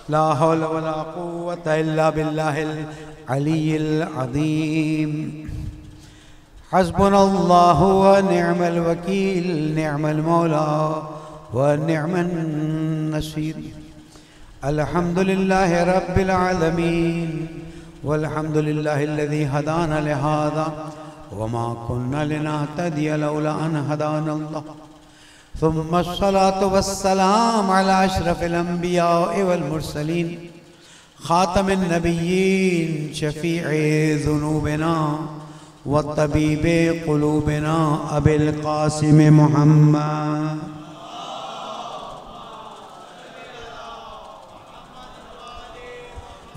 ला हौला वला कुव्वता इल्ला बिल्लाहिल अलिय्यिल अज़ीम। हस्बुनल्लाहु व निअमल वकील, निअमल मौला व निअमन नसीर। अल्हम्दुलिल्लाहि रब्बिल आलमीन वल्हम्दुलिल्लाहिल्लज़ी हदाना लिहाज़ा वमा कुन्ना लिनहतदिया लौला अन हदानल्लाह। सुम्मा अस्सलातु वस्सलाम अला अशरफिल अंबिया वल मुरसलीन खातमिन नबिय्यीन शफीए ज़ुनूबिना व तबीबे क़ुलूबिना अबिल क़ासिम मुहम्मद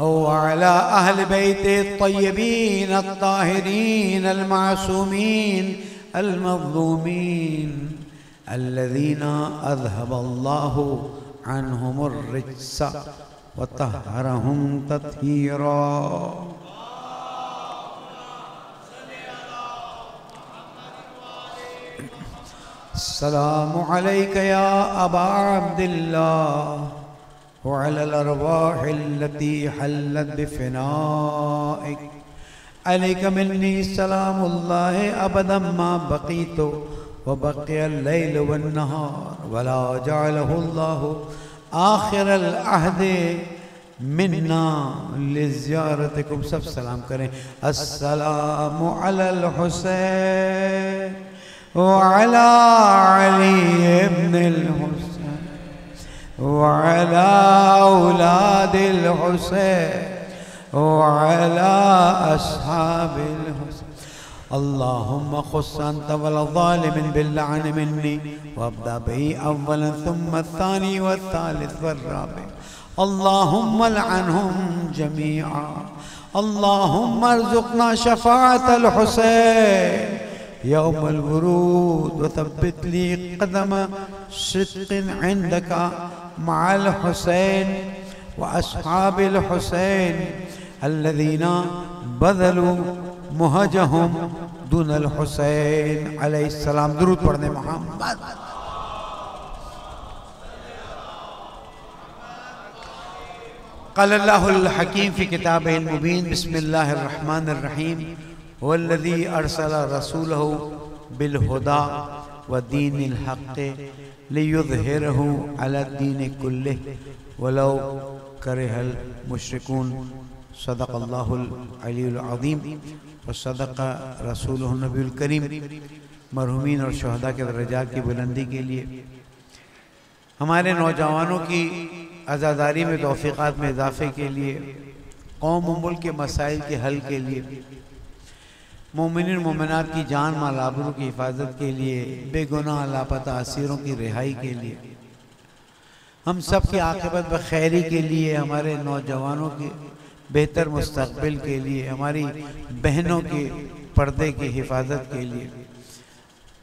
वअला अहल बैते तय्यबीन अत्ताहिरीन अलमासूमीन अलमज़लूमीन अल्लज़ीना अज़हबल्लाहु अन्हुमुर रिज्स व तहहरहुम तत्हीरा। अस्सलामु अलैका या अबा अब्दिल्लाह व अलल अरवाहिल्लती हल्लत बिफ़नाइक। अलैका मिन्नी सलामुल्लाहि अबदम मा बक़ीतु व बक़ियल लैल वन नहार वला जअलहुल्लाहु आखिरल अहदे मिन्ना लिज़ियारतिकुम। सब सलाम करें। अस्सलामु अलल हुसैन व अला अली इब्निल हुसैन व अला औलादिल हुसैन व अला अस्हाबिल हुसैन। अल्लाहुम्मा खुस्स अंता वला ज़ालिमिन बिल्लअन मिन्नी वअब्दा बिही अव्वलन सुम्मा अस्सानी वस्सालिस वर्राबि। अल्लाहुम्मा लअनहुम जमीआ। अल्लाहुम्मा अर्ज़ुक़ना शफ़ाअतल हुसैन यौमल वुरूद व तब्बित ली क़दम सिद्क़िन इंदका मअल हुसैन व अस्हाबिल हुसैन अल्लज़ीना बज़लू मुहजहुम दुनल हुसैन अलैहिस्सलाम। दुरूद पढ़ने मोहम्मद। क़ालल्लाहुल हकीम फ़ी किताबिहिल मुबीन बिस्मिल्लाहिर रहमानिर रहीम वल्लज़ी अरसला रसूलहु बिल हुदा व दीनिल हक़्क़ लियुज़हिरहु अलद्दीनि कुल्लिहि वलौ करिहल मुश्रिकून। सदक़ल्लाहुल अलीयुल अज़ीम व सदक़ रसूलुहुन नबियुल करीम। मरहूमीन और शहदा के दर्जात की बुलंदी के लिए, हमारे नौजवानों की आज़ादारी में तौफ़ीक़ात में इजाफ़े के लिए, कौम व मुल्क के मसाइल के हल के लिए, मोमिनीन मोमिनात की जान माल आबरू की हिफाजत के लिए, बेगुनाह लापता असीरों की रिहाई के लिए, हम सब की आक़िबत बखैरी के लिए, हमारे नौजवानों के बेहतर मुस्तक़बिल के लिए, हमारी बहनों के पर्दे की हिफाजत के लिए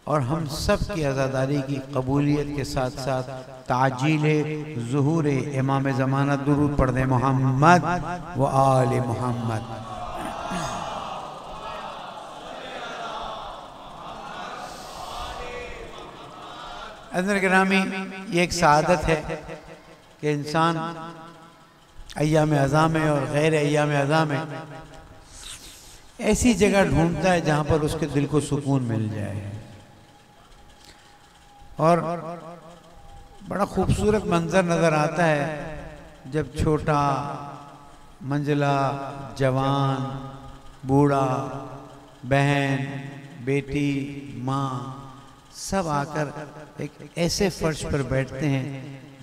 और हम सब की आज़ादारी की कबूलियत के साथ साथ ताजील ज़ुहूर इमाम ज़माना। दुरूद पढ़ दें मोहम्मद व आले मोहम्मद। अज़ीज़ गिरामी, ये एक सआदत है कि इंसान अय्याम अज़ा में और गैर अय्याम अज़ा में ऐसी जगह ढूंढता है जहाँ पर उसके दिल को सुकून मिल जाए। और बड़ा खूबसूरत मंजर नज़र आता है जब छोटा, मंजिला, जवान, बूढ़ा, बहन, बेटी, माँ सब आकर एक ऐसे फर्श पर बैठते हैं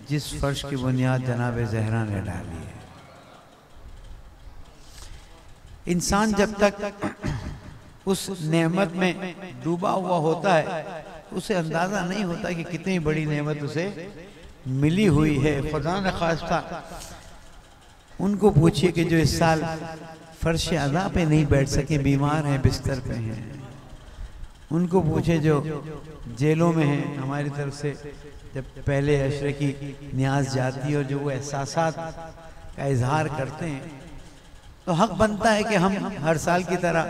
जिस फर्श की बुनियाद जनाब ज़हरा ने डाली है। इंसान जब तक उस नेमत में डूबा हुआ होता है उसे अंदाज़ा नहीं होता कि कितनी बड़ी नेमत उसे मिली हुई है। खुदा न खास्ता उनको पूछिए कि जो इस साल फर्श अज़ा पे नहीं बैठ सके, बीमार हैं, बिस्तर पे हैं। उनको पूछे जो जेलों में हैं। हमारी तरफ से जब पहले अशरे की न्याज जाती है और जो वो एहसासात का इजहार करते हैं तो हक बनता है कि हम हर साल की तरह,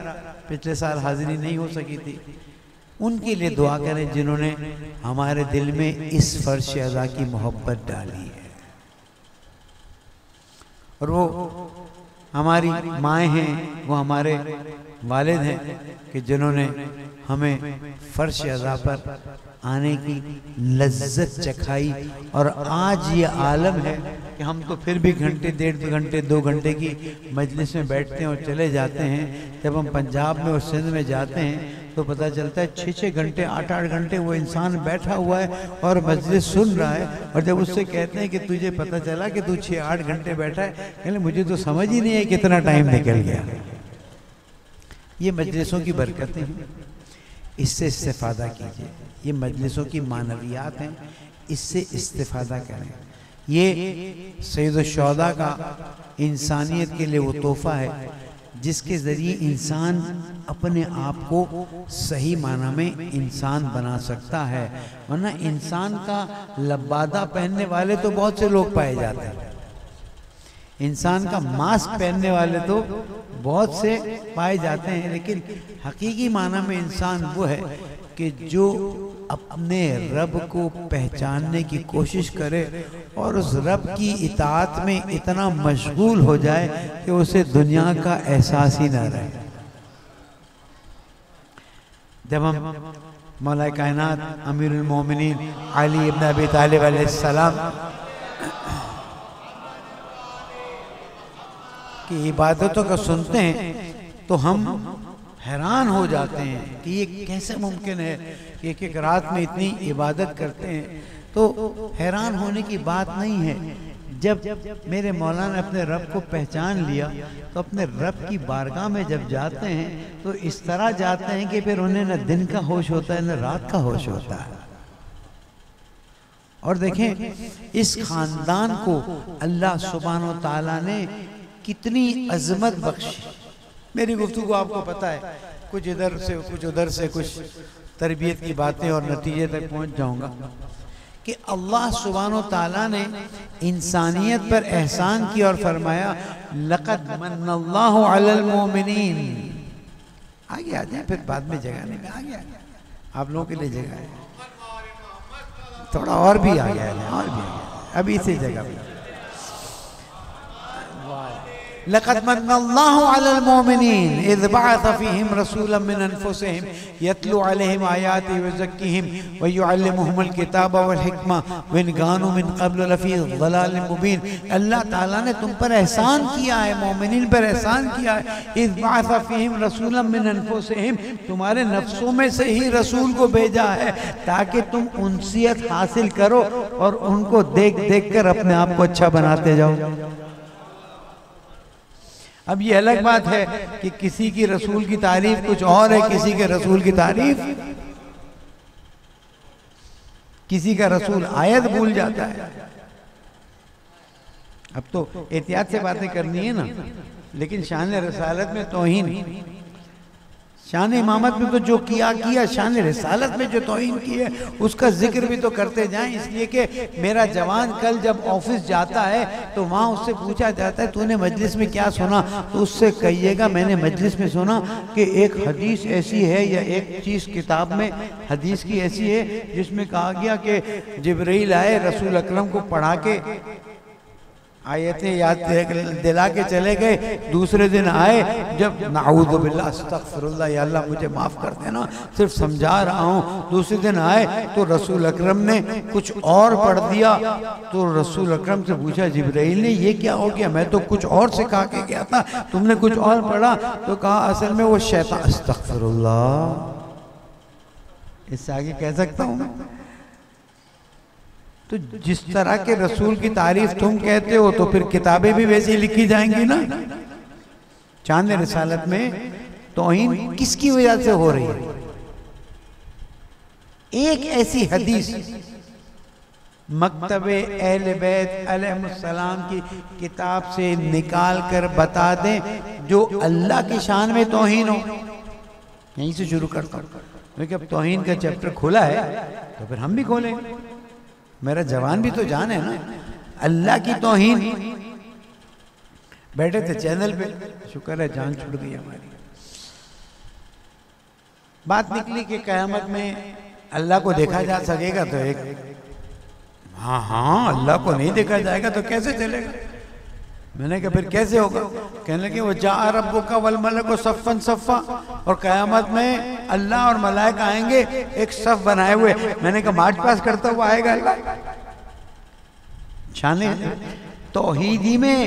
पिछले साल हाजिरी नहीं हो सकी थी, उनके लिए दुआ करें जिन्होंने हमारे दिल में इस फर्श अज़ा की मोहब्बत डाली है। और वो हमारी माएँ हैं, वो हमारे वालिद हैं कि जिन्होंने हमें फर्श अज़ा पर आने की लज्जत चखाई। और आज ये आलम है कि हम तो फिर भी घंटे, 1.5 घंटे, 2 घंटे की मजलिस में बैठते हैं और चले जाते हैं। जब हम पंजाब में और सिंध में जाते हैं तो पता चलता है 6-6 घंटे, 8-8 घंटे वो इंसान बैठा हुआ है और मजलिस सुन रहा है। और जब उससे कहते हैं कि तुझे पता चला कि तू 6-8 घंटे बैठा है, कहले मुझे तो समझ ही नहीं है कितना टाइम निकल गया। ये मजलिसों की बरकतें हैं, इससे इस्तिफादा कीजिए। ये मजलिसों की मानवियात हैं, इससे इस्तिफादा करें। ये सैयद शुहदा का इंसानियत के लिए वो तोहफा है जिसके ज़रिए इंसान अपने आप को सही माना में इंसान बना सकता है। वरना इंसान का लबादा पहनने वाले तो बहुत से लोग पाए जाते हैं, इंसान का मास्क पहनने वाले तो बहुत से पाए जाते हैं, लेकिन हकीकी माना में इंसान वो है कि जो अपने रब को पहचानने की कोशिश करे और उस रब की इताअत में इतना मशगूल हो जाए कि उसे दुनिया का एहसास ही ना रहे। जब हम मौला कायनात अमीरुल मोमिनीन अली इब्न अबी तालिब अलैहिस्सलाम की इबादतों को सुनते हैं तो हम हैरान हो जाते हैं कि ये कैसे मुमकिन है कि एक रात में इतनी इबादत करते हैं। तो हैरान होने की बात नहीं है। जब मेरे मौला ने अपने रब को पहचान लिया तो अपने रब की बारगाह में जब जाते हैं तो इस तरह जाते हैं कि फिर उन्हें न दिन का होश होता है न रात का होश होता है। और देखें इस खानदान को अल्लाह सुब्हानो तआला ने कितनी अजमत बख्शी। मेरी गुफ्तगू आपको पता है, कुछ इधर से कुछ उधर से, कुछ तरबियत की बातें और नतीजे तक पहुंच जाऊंगा कि अल्लाह सुब्हानो तआला ने इंसानियत पर एहसान किया और फरमाया लक़द मन्नल्लाहु अलल मोमिनीन। आगे आ जाए, फिर बाद में जगह नहीं, आगे आप लोगों के लिए जगह है, थोड़ा और भी आ गया है, और भी आ गया अभी इसी जगह पे। लक़द मन्नल्लाहु अलल मोमिनीन इज़ बअथ फ़ीहिम रसूलन मिन अनफुसिहिम यतलू अलैहिम आयातिही व युज़क्कीहिम व युअल्लिमुहुमुल किताब वल हिकमा व इन कानू मिन क़ब्ल लफ़ी ज़लालिम मुबीन। अल्लाह ताला ने तुम पर एहसान किया है, मोमिनीन पर एहसान किया है। इज़ बअथ फ़ीहिम रसूलन मिन अनफुसिहिम, तुम्हारे नफ्सों में से ही रसूल को भेजा है ताकि तुम उनसियत हासिल करो और उनको देख देख कर अपने आप को अच्छा बनाते जाओ। अब ये अलग बात है कि किसी की रसूल की तारीफ कुछ और है, किसी के रसूल की तारीफ, किसी का रसूल आयत भूल जाता है। अब तो एहतियात से बातें करनी है ना, लेकिन शान रसालत में तौहीन, शान इमामत में तो जो किया किया, शान रिसालत में जो तौहीन की है उसका जिक्र भी तो करते जाएं। इसलिए कि मेरा जवान कल जब ऑफिस जाता है तो वहाँ उससे पूछा जाता है तूने मजलिस में क्या सुना, तो उससे कहिएगा मैंने मजलिस में सुना कि एक हदीस ऐसी है या एक चीज़ किताब में हदीस की ऐसी है जिसमें कहा गया कि जिब्रील आए रसूल अकरम को पढ़ा के आयतें याद दिला के चले गए। दूसरे दिन आए जब नाऊज़ु बिल्लाह अस्तगफिरुल्लाह या अल्लाह मुझे माफ़ कर देना, सिर्फ समझा रहा हूँ। दूसरे दिन आए तो रसूल अकरम ने कुछ और पढ़ दिया। तो रसूल अकरम से पूछा जिब्राइल ने ये क्या हो गया, मैं तो कुछ और सिखा के गया था, तुमने कुछ और पढ़ा। तो कहा असल में वो शैतान, अस्तगफिरुल्लाह, इससे आगे कह सकता हूँ। तो जिस तरह के रसूल की तारीफ तुम कहते हो तो फिर किताबें भी वैसी लिखी जाएंगी ना। चांद रिसालत में तौहीन किसकी वजह से हो रही है? एक ऐसी हदीस मकतबे अहले बैत अलैहिस्सलाम की किताब से निकाल कर बता दें जो अल्लाह की शान में तौहीन हो। यहीं से शुरू करता हूँ क्योंकि अब तौहीन का चैप्टर खुला है तो फिर हम भी खोलेंगे। मेरा जवान भी तो जान है ना, अल्लाह की तौहीन। बैठे थे चैनल पे, शुक्र है जान छूट गई हमारी। बात निकली कि क़यामत में अल्लाह को देखा जा सकेगा, तो एक हाँ अल्लाह को नहीं देखा जाएगा तो कैसे चलेगा? मैंने कहा फिर कैसे होगा? कहने लगे वो जा रब्बुका वल मलकु सफ़्फ़न सफ़्फ़ा, और क़यामत में अल्लाह और मलाइका आएंगे एक सफ बनाए हुए। मैंने कहा मार्च पास करता हुआ आएगा अल्लाह? शाने तौहीदी में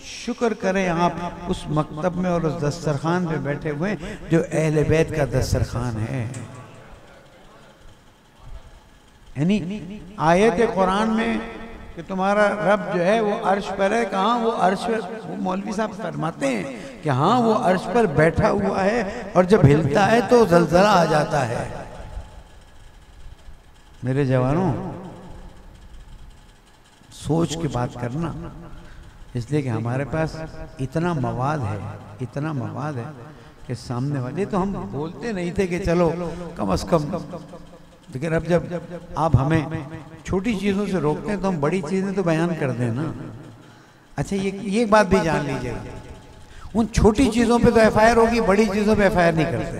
शुक्र करें आप उस मकतब में और उस दस्तरखान पे बैठे हुए जो अहले बैत का दस्तरखान है। यानी आयत कुरान में कि तुम्हारा रब जो है वो अर्श पर है, कहाँ वो अर्श पर? वो मौलवी साहब फरमाते हैं कि हाँ वो अर्श पर बैठा हुआ है और जब हिलता है तो जलजला आ जाता है। मेरे जवानों, सोच के बात करना, इसलिए कि हमारे पास इतना मवाद है कि सामने वाले, तो हम बोलते नहीं थे कि चलो कम से कम, लेकिन अब जब आप हमें छोटी चीज़ों से रोकते हैं तो हम बड़ी चीज़ें तो बयान कर दें ना। अच्छा ये बात भी जान लीजिएगा, उन छोटी चीज़ों पे तो एफआईआर होगी, बड़ी चीज़ों पे एफआईआर नहीं करते।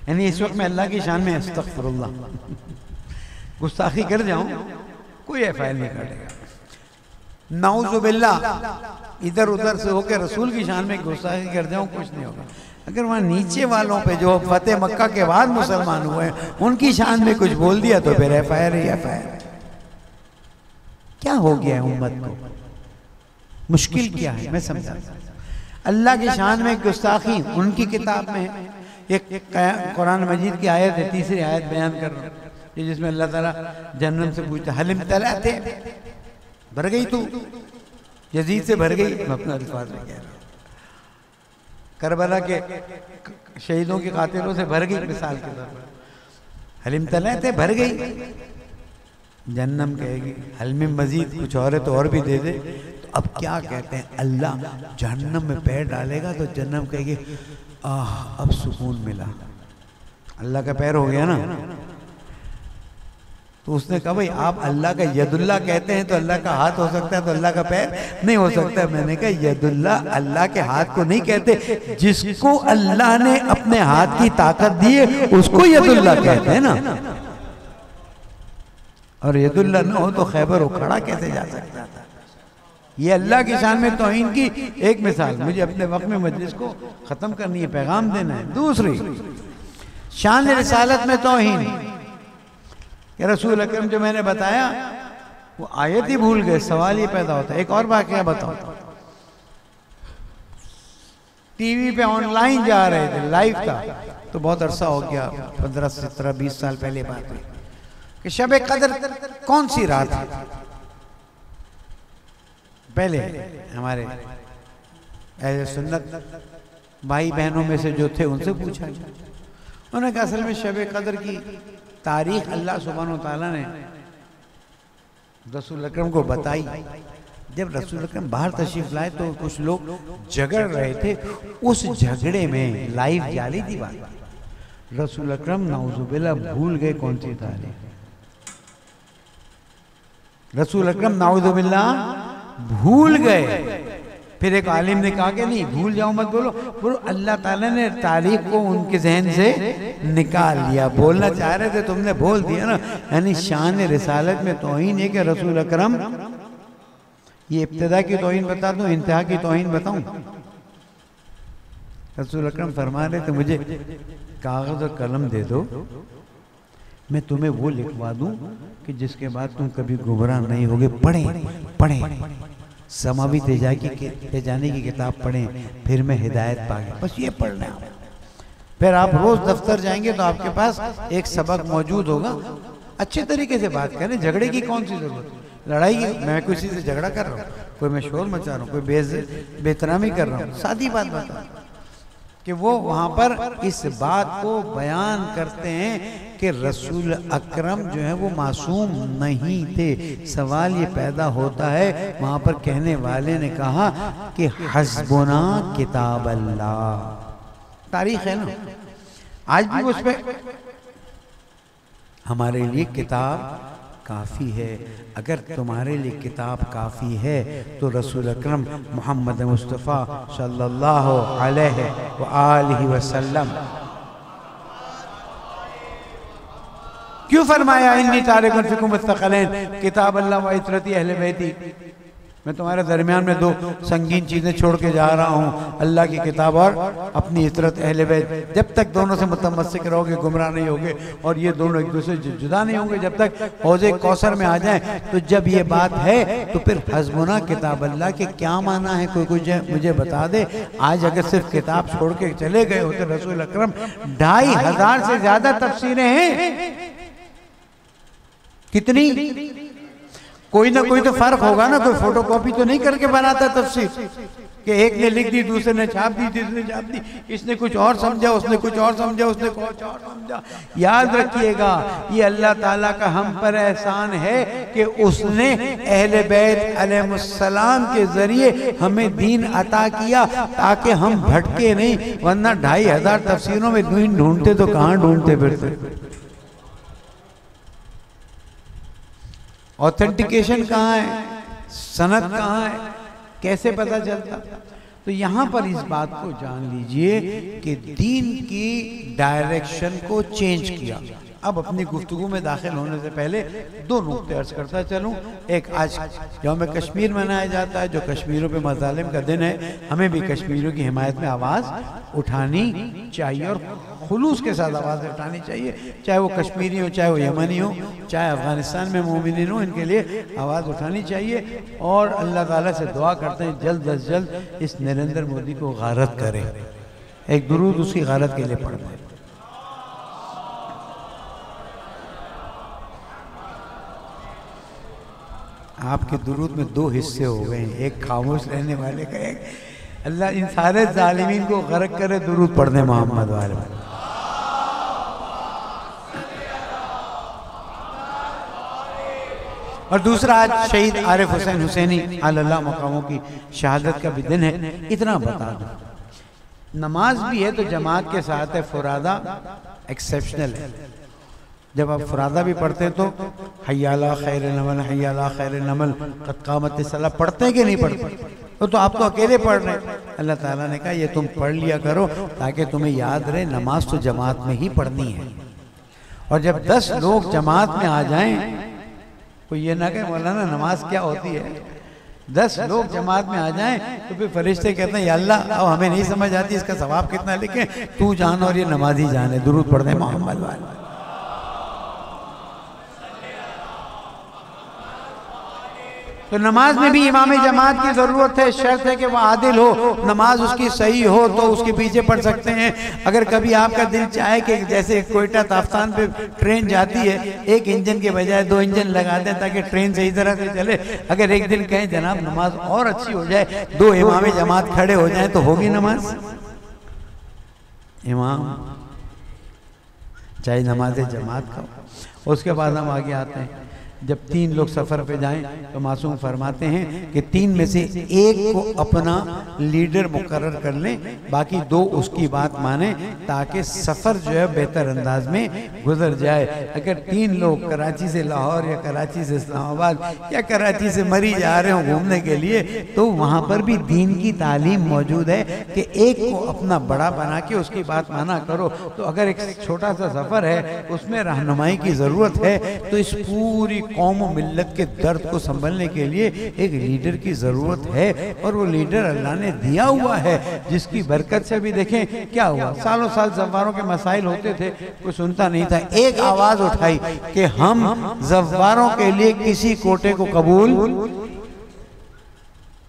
यानी इस वक्त मैं अल्लाह की शान में अस्तगफिरुल्लाह गुस्ताखी कर जाऊं, कोई एफआईआर नहीं करेगा। नाउजुबिल्लाह इधर उधर से होकर रसूल की शान में गुस्ताखी कर जाऊं, कुछ नहीं होगा। अगर वहाँ नीचे वालों पे जो फतेह मक्का के बाद मुसलमान हुए उनकी शान में कुछ बोल दिया तो फिर एफआईआर ही एफआईआर। क्या हो गया है उम्मत को? मुश्किल क्या है मैं समझा। अल्लाह की शान में गुस्ताखी उनकी किताब में है। एक कुरान मजीद की आयत है, तीसरी आयत बयान कर रहा हूँ, जिसमें अल्लाह ताला जन्नत से पूछता हलिम तलाते, भर गई तू? यजीद से भर गई। मैं अपना अल्फाज में कह रहा हूँ, करबला के शहीदों के कातिलों से भर गई मिसाल के तौर पर। हलिम तलाते भर गई। जन्नम कहेगी हलमे मजीद कुछ और है तो और भी दे दे। तो अब क्या कहते हैं, अल्लाह जहन्नम में पैर डालेगा तो जन्नम कहेगी आह अब सुकून मिला, अल्लाह का पैर हो गया ना। तो उसने कहा भाई आप अल्लाह का यदुल्ला कहते हैं तो अल्लाह का हाथ हो सकता है तो अल्लाह का पैर नहीं हो सकता। मैंने कहा यदुल्ला अल्लाह के हाथ को नहीं कहते, जिसको अल्लाह ने अपने हाथ की ताकत दी है उसको यदुल्ला कहते हैं ना। और यदुल्ला न हो तो खैबर उखड़ा कैसे जा सकता था? ये अल्लाह की शान में तौहीन की एक मिसाल। मुझे अपने वक्त में मजलिस को खत्म करनी है, पैगाम देना है। दूसरी शान रिसालत में तौहीन, कि रसूल अकरम जो मैंने बताया वो आयत ही भूल गए। सवाल ये पैदा होता है, एक और वाकया बताओ। टीवी पे ऑनलाइन जा रहे थे, लाइव था, तो बहुत अरसा हो गया, 15, 17, 20 साल पहले बात हुई कि शब कदर कौन सी रात है। पहले हमारे अहले सुन्नत भाई बहनों में से जो थे उनसे पूछा, उन्होंने कहा असल में शब कदर की तारीख अल्लाह सुब्हानहू तआला ने रसूल अकरम को बताई। जब रसूल अकरम बाहर तशरीफ लाए तो कुछ लोग झगड़ रहे थे, उस झगड़े में लाइव जाली थी बात। रसूल अकरम नाउजुबिल्लाह भूल गए कौन सी तारीख। रसूल अकरम नाउजुबिल्लाह भूल गए। फिर एक आलिम ने कहा कि नहीं भूल जाओ मत बोलो, बोलो अल्लाह ताला ने तारीख को उनके जहन से निकाल लिया। बोलना चाह रहे थे तुमने बोल दिया ना। यानी शान रिसालत में तौहीन है कि रसूल अकरम, ये इब्तिदा की तौहीन बता दूं, इंतहा की तौहीन बताऊं? रसूल अकरम फरमा रहे थे मुझे कागज और कलम दे दो, मैं तुम्हें वो लिखवा दूं कि जिसके बाद तुम कभी गुमराह नहीं होगे। पढ़े समावी तेजानी की किताब पढ़ें, फिर मैं हिदायत पा गया। बस ये पढ़ना है। फिर आप रोज दफ्तर जाएंगे तो आपके पास एक सबक मौजूद होगा। अच्छे तरीके से बात करें, झगड़े की कौन सी जरूरत, लड़ाई की। मैं किसी से झगड़ा कर रहा हूँ, कोई मैं शोर मचा रहा हूँ, कोई बेतरामी कर रहा हूँ, सादी बात बता कि वो वहाँ पर इस बात को बयान करते हैं कि रसूल अकरम जो है वो मासूम नहीं थे। सवाल ये पैदा होता है, वहाँ पर कहने वाले ने कहा कि हस्बुना किताब अल्लाह, तारीख है ना, आज भी उस पे हमारे लिए किताब काफ़ी है। अगर तुम्हारे लिए किताब काफ़ी है तो रसूल अकरम मोहम्मद मुस्तफ़ा सल्लल्लाहु अलैहि वसल्लम क्यों फरमाया इन्नी तारिकुन फ़िकुम मुस्तक़िलैन किताब अल्लाह व इतरती अहले बैती। मैं तुम्हारे दरमियान में दो संगीन चीज़ें छोड़ के जा रहा हूँ, अल्लाह की किताब और अपनी इतरत अहले बैत। जब तक दोनों से मुतमस्सिक रहोगे गुमराह नहीं होगे, और ये दोनों एक दूसरे से जुदा नहीं होंगे जब तक हौज़े कौसर में आ जाएं। तो जब ये बात है तो फिर हस्बुना किताब अल्लाह के क्या माना है, कोई कुछ मुझे बता दे। आज अगर सिर्फ किताब छोड़ के चले गए होते रसूल अकरम, 2500 से ज्यादा तफसीरें हैं। कितनी? कोई ना कोई तो फर्क होगा ना, कोई फोटोकॉपी तो नहीं करके बनाता तफसीर कि एक ने लिख दी, दूसरे ने छाप दी, तीसरे ने छाप दी, इसने कुछ और समझा, उसने कुछ और समझा, उसने कुछ और समझा। याद रखिएगा, ये अल्लाह ताला का हम पर एहसान है कि उसने अहले बैत अलैहिस्सलाम के जरिए हमें दीन अता किया ताकि हम भटके नहीं, वरना 2500 तफसीरों में दीन ढूंढते तो कहाँ ढूंढते फिरते। ऑथेंटिकेशन कहाँ है, सनद कहाँ है, कैसे पता चलता? तो यहाँ पर इस बात को जान लीजिए कि दीन की डायरेक्शन को चेंज किया। अब अपनी गुफ्तगू में दाखिल होने से पहले दो नुक्ते अर्ज करता चलूँ। एक, आज यौम कश्मीर मनाया जाता है, जो कश्मीरों पे मज़ालिम का दिन है। हमें भी कश्मीरियों की हिमायत में आवाज़ उठानी चाहिए और खुलूस के साथ आवाज़ उठानी चाहिए, चाहे वो कश्मीरी हो, चाहे वो यमनी हो, चाहे अफ़गानिस्तान में मोमिनीन हो, इनके लिए आवाज़ उठानी चाहिए। और अल्लाह ताला से दुआ करते हैं जल्द अज जल्द इस नरेंद्र मोदी को गारत करे। एक दुरूद उसकी गारत के लिए पढ़ते हैं। आपके दुरूद में दो हिस्से हो गए हैं, एक खामोश रहने वाले का, एक अल्लाह इन सारे जालिमीन को गर्क करे दुरूद पढ़ने मोहम्मद वाले। और दूसरा, आज शहीद आरिफ हुसैन हुसैनी अल्लाह मकामों की शहादत का भी दिन है। इतना बता दो, नमाज भी है तो जमात के साथ है, फुरादा एक्सेप्शनल है। जब आप फुरादा भी पढ़ते हैं तो हय्या अला खैर नमल, हय्या अला खैर नमल, क़द क़ामतिस सलाह पढ़ते हैं कि नहीं पढ़ते? तो आप तो अकेले पढ़ रहे हैं। अल्लाह ताला ने कहा ये तुम पढ़ लिया करो ताकि तुम्हें याद रहे, नमाज तो जमात में ही पढ़नी है। और जब 10 लोग जमात में आ जाएं, कोई ये ना कहे मौलाना नमाज क्या होती है। 10 लोग जमात में आ जाएं तो फिर फरिश्ते कहते हैं या अल्लाह अब हमें नहीं समझ आती, इसका सवाब कितना लिखें, तू जान और ये नमाजी जाने, दुरूद पढ़ दे मोहम्मद वाले। तो नमाज में भी इमाम जमात की जरूरत है, शर्त है कि वह आदिल हो, नमाज उसकी सही हो तो उसके पीछे पढ़ सकते हैं। अगर कभी आपका दिल चाहे कि जैसे कोयटा ताफ्तान पे ट्रेन जाती है, एक इंजन के बजाय 2 इंजन लगा दें ताकि ट्रेन सही तरह से चले। अगर एक दिन कहें जनाब नमाज और अच्छी हो जाए, 2 इमाम जमात खड़े हो जाए तो होगी नमाज। इमाम चाहे नमाज जमात का। उसके बाद हम आगे आते हैं, जब 3 लोग सफ़र पे जाएं तो मासूम फरमाते हैं कि 3 में से एक को अपना लीडर मुकर्रर कर लें, बाकी 2 उसकी बात माने ताकि सफ़र जो है बेहतर अंदाज में गुजर जाए। अगर 3 लोग कराची से लाहौर या कराची से इस्लामाबाद या कराची से मरी जा रहे हो घूमने के लिए, तो वहाँ पर भी दीन की तालीम मौजूद है कि एक को अपना बड़ा बना के उसकी बात माना करो। तो अगर एक छोटा सा सफ़र है उसमें रहनुमाई की ज़रूरत है, तो इस पूरी कौम और मिल्लत के दर्द को संभलने के लिए एक लीडर की जरूरत है। और वो लीडर अल्लाह ने दिया हुआ है, जिसकी बरकत से भी देखें क्या हुआ। सालों साल ज़व्वारों के मसाइल होते थे, कोई सुनता नहीं था। एक आवाज उठाई कि हम ज़व्वारों के लिए किसी कोटे को कबूल,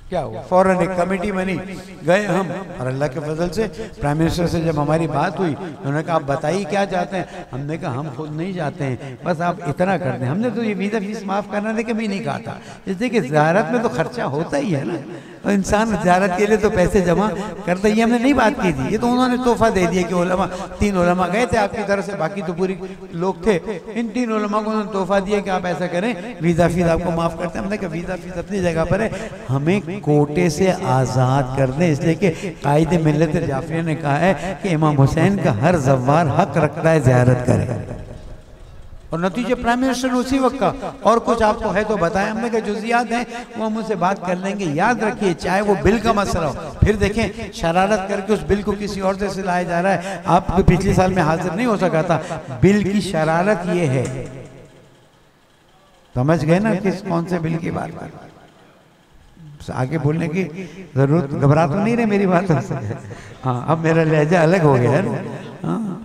क्या हुआ, फौरन एक कमेटी बनी, गए हम। और अल्लाह के फजल से प्राइम मिनिस्टर से जब हमारी बात हुई, उन्होंने कहा आप बताइए क्या चाहते हैं। हमने कहा हम खुद नहीं चाहते हैं, बस आप इतना कर दें। हमने तो ये वीज़ा फीस माफ़ करना दे कभी नहीं कहा था, इसलिए कि ज़ियारत में तो खर्चा होता ही है ना, और इंसान ज़ियारत के लिए तो पैसे जमा करते ही। हमने नहीं बात की थी, ये तो उन्होंने तोहफा दे दिया कि उलमा 3 उलमा गए थे आपकी तरफ से, बाकी तो पूरी लोग थे। इन 3 उलमा को उन्होंने तोहफा दिया कि आप ऐसा करें, वीज़ा फीस आपको माफ़ करते हैं। हमने कहा वीज़ा फीस अपनी जगह पर है, हमें कोटे से आज़ाद कर दें, इसलिए कि कायदे मिल्लत जाफरिया ने कहा है कि इमाम हुसैन का हर ज़व्वार हक रखता है ज़ियारत करे। और नतीजे प्राइम मिनिस्टर उसी वक्त का। और कुछ आपको है तो बताएं, हमने कहा जुज़ियात हैं वो हम उनसे बात कर लेंगे। याद रखिए, चाहे वो बिल का मसला हो, फिर देखें शरारत करके उस बिल को किसी और से सिलाया जा रहा है। आप पिछले साल में हाजिर नहीं हो सका था, बिल की शरारत ये है। समझ गए ना किस कौन से बिल की बात कर। आगे बोलने की जरूरत, घबरा तो नहीं रहे मेरी बात से? हाँ, अब मेरा लहजा अलग हो गया है। हाँ,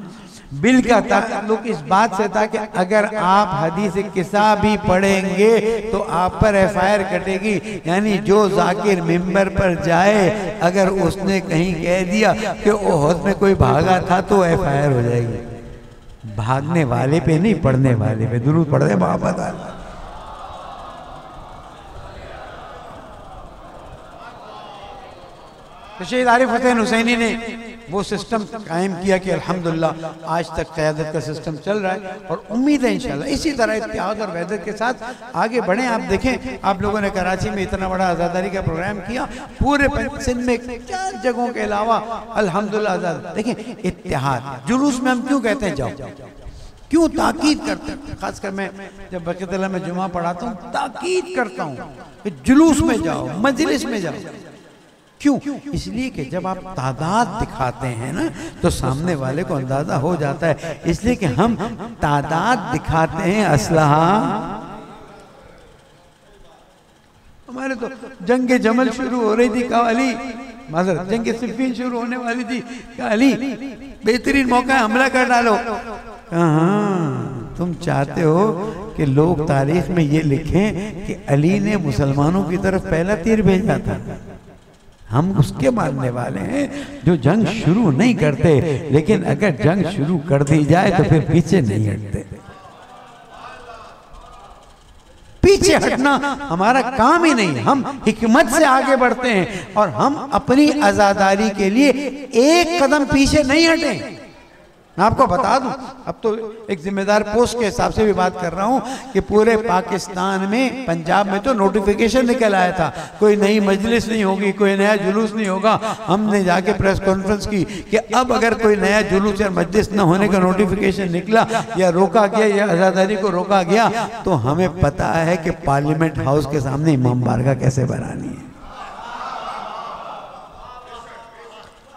बिल का ताल्लुक इस बात से था कि अगर आप हदीस किस्सा भी पढ़ेंगे तो आप पर एफआईआर कटेगी। यानी जो जाकिर मिंबर पर जाए, अगर उसने कहीं कह दिया कि ओहद में कोई भागा था तो एफआईआर हो जाएगी। भागने वाले पे नहीं, पढ़ने वाले पे। दुरूद पढ़ दे मोहब्बत। शहीद आरिफ हुसैन हुसैनी ने वो सिस्टम कायम किया कि अल्हम्दुलिल्लाह आज तक क़यादत का सिस्टम चल रहा है, और उम्मीद है इंशाल्लाह इसी तरह इत्तेहाद और वहदत के साथ आगे बढ़ें। आप देखें, आप लोगों ने कराची में इतना बड़ा आज़ादारी का प्रोग्राम किया, पूरे सिंध में 4 जगहों के अलावा अल्हम्दुलिल्लाह आज़ाद। देखें, इत्तेहाद। जुलूस में हम क्यों कहते हैं जाओ, क्यों ताकीद करते हैं? खासकर मैं जब बक़ीतुल्लाह में जुमा पढ़ाता हूँ, ताकीद करता हूँ कि जुलूस में जाओ, मजलिस में जाओ। क्यों? इसलिए कि जब आप तादाद दिखाते हैं ना, तो सामने वाले को अंदाजा हो जाता है। इसलिए कि हम तादाद दिखाते हैं, असलहा। हमारे तो जंग जमल शुरू हो रही थी, कहा अली, माज़रत, जंग सिफ़ीन शुरू होने वाली थी, कहा अली बेहतरीन मौका है, हमला कर डालो। हाँ, तुम चाहते हो कि लोग तारीख में ये लिखें कि अली ने मुसलमानों की तरफ पहला तीर भेजा था। हम उसके मानने वाले हैं जो जंग शुरू नहीं करते, लेकिन अगर जंग शुरू कर दी जाए तो फिर पीछे नहीं हटते। पीछे हटना हमारा काम ही नहीं। हम हिकमत से आगे बढ़ते हैं और हम अपनी आजादारी के लिए एक कदम पीछे नहीं हटे। मैं आपको बता दूं, अब तो एक जिम्मेदार पोस्ट के हिसाब से भी बात कर रहा हूं कि पूरे पाकिस्तान में, पंजाब में तो नोटिफिकेशन निकल आया था, कोई नई मजलिस नहीं होगी, कोई नया जुलूस नहीं होगा। हमने जाके प्रेस कॉन्फ्रेंस की कि अब अगर कोई नया जुलूस या मजलिस न होने का नोटिफिकेशन निकला या रोका गया या आज़ादारी को रोका गया, तो हमें पता है कि पार्लियामेंट हाउस के सामने इमाम बारगाह कैसे बनानी है।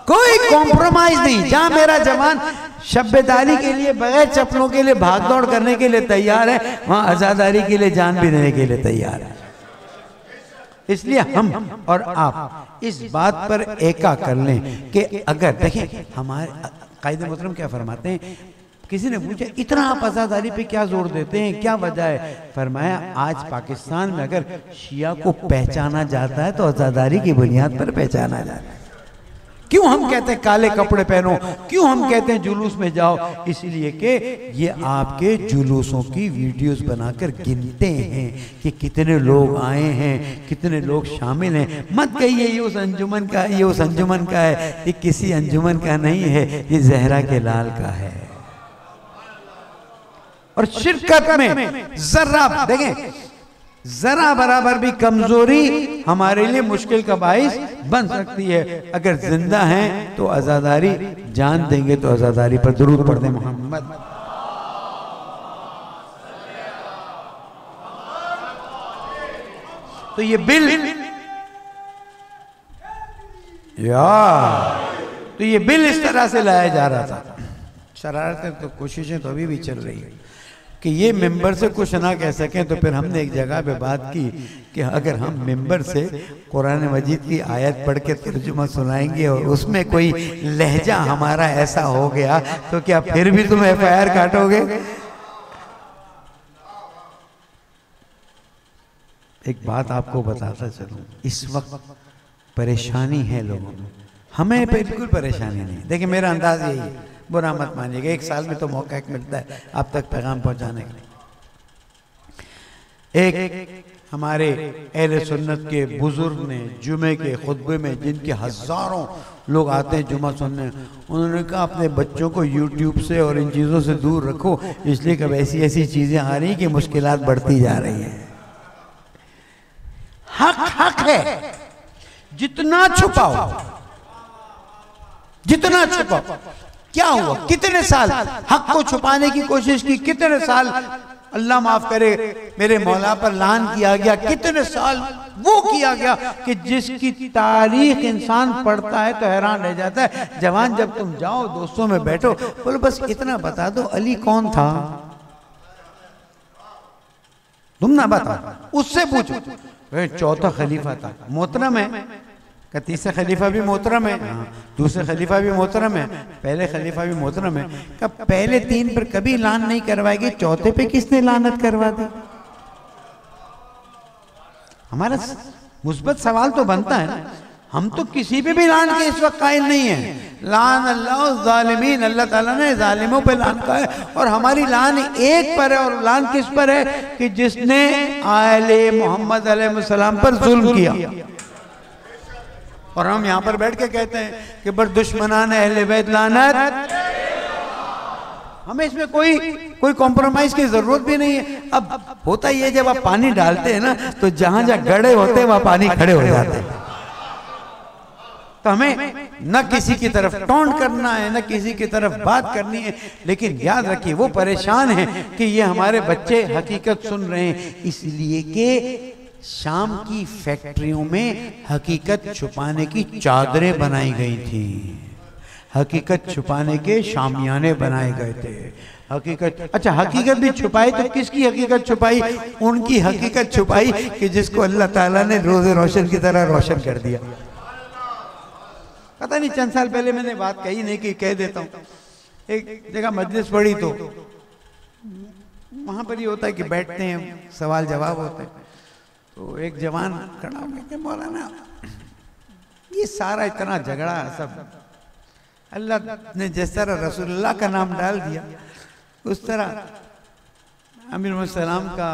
कोई कॉम्प्रोमाइज नहीं। जहां मेरा जवान शब्बेदारी के लिए बगैर चप्पलों के लिए भाग दौड़ करने के लिए तैयार है, वहां आजादारी के लिए जान भी देने के लिए तैयार है। इसलिए हम और आप इस बात पर एका कर लें कि अगर देखें, हमारे कायदे मोहतरम क्या फरमाते हैं, किसी ने पूछा इतना आप आज़ादारी पे क्या जोर देते हैं, क्या वजह है? फरमाया, आज पाकिस्तान में अगर शिया को पहचाना जाता है तो आज़ादारी की बुनियाद पर पहचाना जाता है। क्यों हम कहते हैं काले कपड़े पहनो, क्यों हम कहते हैं जुलूस में जाओ? इसलिए कि ये आपके जुलूसों की वीडियोस बनाकर गिनते हैं कि कितने लोग आए हैं, कितने लोग शामिल हैं। मत कहिए ये उस अंजुमन का, ये उस अंजुमन का है। ये किसी अंजुमन का नहीं है, ये ज़हरा के लाल का है। और शिरकत में जर्रा देखें, जरा बराबर भी कमजोरी हमारे लिए मुश्किल का बाइस बन सकती है। अगर जिंदा हैं तो आज़ादारी, जान देंगे तो आज़ादारी पर दुरूद पढ़ दें मोहम्मद। तो ये बिल तो ये बिल इस तरह से लाया जा रहा था। शरारतें तो कोशिशें तो अभी भी चल रही है कि ये मेंबर से कुछ ना कह सकें। तो फिर हमने एक जगह पे बात की कि अगर हम मेंबर से कुरान मजीद की आयत पढ़ के तर्जुमा सुनाएंगे और उसमें कोई लहजा हमारा ऐसा हो गया तो क्या फिर भी तुम एफआईआर काटोगे? एक बात आपको बताता चलूं, इस वक्त परेशानी है लोगों में, हमें बिल्कुल परेशानी नहीं। देखिए मेरा अंदाज यही है, बुरा मत मानिएगा, 1 साल में तो मौका एक मिलता है आप तक पैगाम पहुंचाने का। एक हमारे अहले सुन्नत के बुजुर्ग ने जुमे के खुतबे में, जिनके हजारों लोग आते हैं जुमा सुनने, उन्होंने कहा अपने बच्चों को यूट्यूब से और इन चीज़ों से दूर रखो, इसलिए कब ऐसी ऐसी चीज़ें आ रही कि मुश्किलात बढ़ती जा रही हैं। हक हक है, जितना छुपाओ जितना छुपाओ। क्या हुआ? कितने साल हक को छुपाने की कोशिश की, कितने साल अल्लाह माफ करे मेरे मौला पर लान किया गया, कितने साल वो किया गया कि जिसकी तारीख इंसान पढ़ता है तो हैरान रह जाता है। जवान जब तुम जाओ दोस्तों में बैठो, बोलो बस इतना बता दो अली कौन था, तुम ना बताओ, उससे पूछो। चौथा खलीफा था, मोहतरम है। का तीसरा खलीफा भी मोहतरम है, दूसरा खलीफा भी मोहतरम है, पहले खलीफा भी मोहतरम है। का पहले तीन पर कभी लान नहीं करवाएगी, चौथे पे किसने लानत करवा दी? हमारा मुस्बत सवाल तो बनता है ना, हम तो किसी पे भी लान के इस वक्त कायल नहीं है। लान अल्लाह ज़ालिमीन, अल्लाह ताला ने जालिमों पे लान का है, और हमारी लान एक पर है। और लान किस पर है? कि जिसने आले मोहम्मद अलैहिस्सलाम पर जुल्म किया। और हम यहाँ पर बैठ के कहते हैं कि बर दुश्मनान अहले बैत लानत। हमें इसमें कोई कॉम्प्रोमाइज की जरूरत भी नहीं है। अब होता ही है, जब आप पानी डालते हैं ना, तो जहां जहां गड्ढे होते हैं वहां पानी खड़े हो जाते हैं। तो हमें न किसी की तरफ टॉन्ट करना है, न किसी की तरफ बात करनी है, लेकिन याद रखिए वो परेशान है कि ये हमारे बच्चे हकीकत सुन रहे हैं, इसलिए कि शाम की फैक्ट्रियों में हकीकत छुपाने की चादरें बनाई गई थी, हकीकत छुपाने के शामियाने बनाए गए थे। हकीकत, अच्छा हकीकत भी छुपाई तो किसकी हकीकत छुपाई? उनकी हकीकत छुपाई कि जिसको अल्लाह ताला ने रोज़े रोशन की तरह रोशन कर दिया। पता नहीं चंद साल पहले मैंने बात कही नहीं कि कह देता हूँ। एक जगह मजलिस पड़ी तो वहाँ पर ये होता है कि बैठते हैं, सवाल जवाब होते हैं। तो एक जवान खड़ा हो गया, मौलाना ये सारा इतना झगड़ा सब अल्लाह ने जिस तरह रसूलुल्लाह का नाम डाल दिया, उस तरह अमीर मुहम्मद सलाम का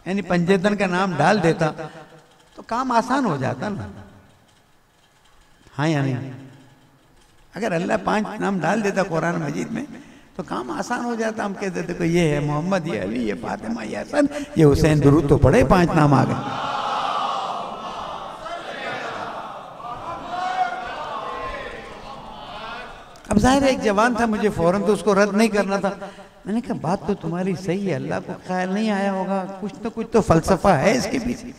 यानी पंजेतन का नाम डाल देता तो काम आसान हो जाता ना। हाँ या नहीं? अगर अल्लाह 5 नाम डाल देता कुरान मजीद में तो काम आसान हो जाता। हम कहते थे ये है मोहम्मद, ये अली, ये फातिमा, ये हसन, ये हुसैन, दुरूद तो पढ़े, 5 नाम आ गए। अब जाहिर है एक जवान था, मुझे फौरन तो उसको रद्द नहीं करना था। मैंने कहा बात तो तुम्हारी सही है, अल्लाह को ख्याल नहीं आया होगा, कुछ तो फलसफा है इसके पीछे।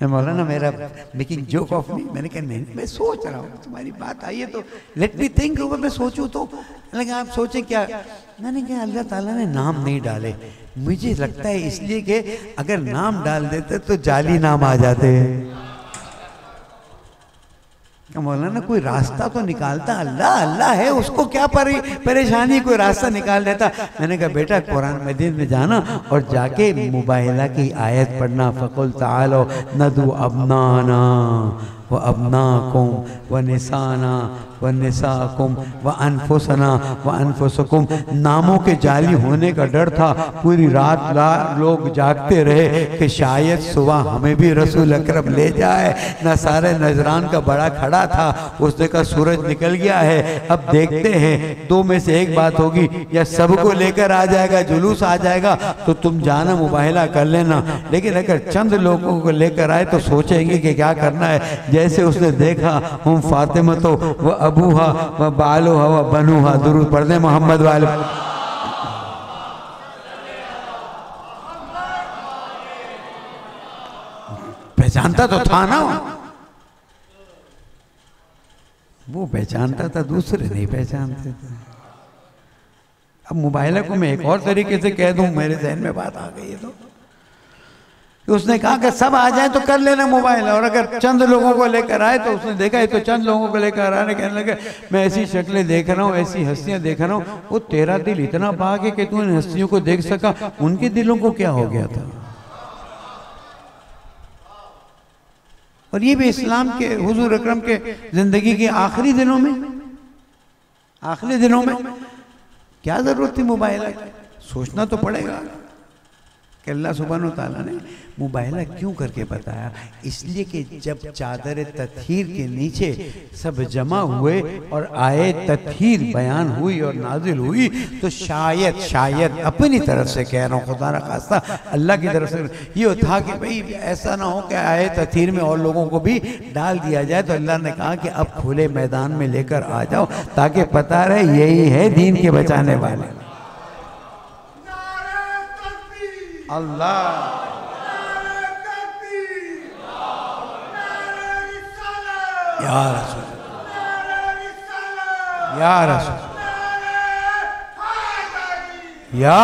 मौलाना मेरा मेकिंग जोक ऑफ मी, मैंने कहा नहीं, मैं सोच रहा हूँ, तुम्हारी बात आई है तो लेट मी थिंक ओवर, मैं सोचूं तो। लगा आप सोचे क्या? मैंने कहा अल्लाह ताला ने नाम नहीं डाले, मुझे लगता है इसलिए कि अगर नाम डाल देते तो जाली नाम आ जाते हैं। मौलाना कोई रास्ता तो निकालता, अल्लाह अल्लाह है, उसको क्या परेशानी, कोई रास्ता निकाल देता। मैंने कहा बेटा कुरान मजीद में जाना और जाके मुबाहिला की आयत पढ़ना, फ़कुल तालो नदू अबनाना व अबनाकुम व निसाना व निसाकुम व अनफुसना व अनफुसकुम। नामों के जाली होने का डर था, पूरी रात लोग जागते रहे कि शायद सुबह हमें भी रसूल अकरम ले जाए। न सारे नजरान का बड़ा खड़ा था, उसने कहा सूरज निकल गया है, अब देखते हैं, 2 में से एक बात होगी, या सबको लेकर आ जाएगा, जुलूस आ जाएगा तो तुम जाना मुबाहिला कर लेना, लेकिन अगर चंद लोगों को लेकर आए तो सोचेंगे कि क्या करना है। जैसे उसने देखा हम फातिमा तो व अबूहा व बालूहा व बनूहा, दुरूद पढ़ दे मोहम्मद वाले। पहचानता तो था ना वो, पहचानता था, दूसरे नहीं पहचानते थे। अब मुबाहिला को मैं एक और तरीके से कह दूं, मेरे जहन में बात आ गई है तो उसने कहा कि सब आ जाए तो कर लेना मुबाहिला, और अगर चंद लोगों को लेकर आए तो उसने देखा है तो चंद लोगों को लेकर आने, कहने लगे मैं ऐसी शक्लें देख रहा हूँ, ऐसी हस्तियां देख रहा हूँ। वो तेरा दिल इतना पाक है कि तू इन हस्तियों को देख सका, उनके दिलों को क्या हो गया था? और ये भी इस्लाम के हुजूर अकरम के जिंदगी के आखिरी दिनों में क्या जरूरत थी मुबाहिला की? सोचना तो पड़ेगा कि अल्लाह सुब्हानो तआला ने मुबाहिला क्यों करके बताया। इसलिए कि जब चादर तत्हीर के नीचे सब जमा हुए और आए तत्हीर बयान हुई और नाजिल हुई, तो शायद अपनी तरफ से कह रहा हूँ, खुदा न खास्ता अल्लाह की तरफ से ये था कि भाई ऐसा ना हो कि आए तत्हीर में और लोगों को भी डाल दिया जाए। तो अल्लाह ने कहा कि अब खुले मैदान में लेकर आ जाओ, ताकि पता रहे यही है दीन के बचाने वाले। अल्लाह या रसूल, या रसूल, या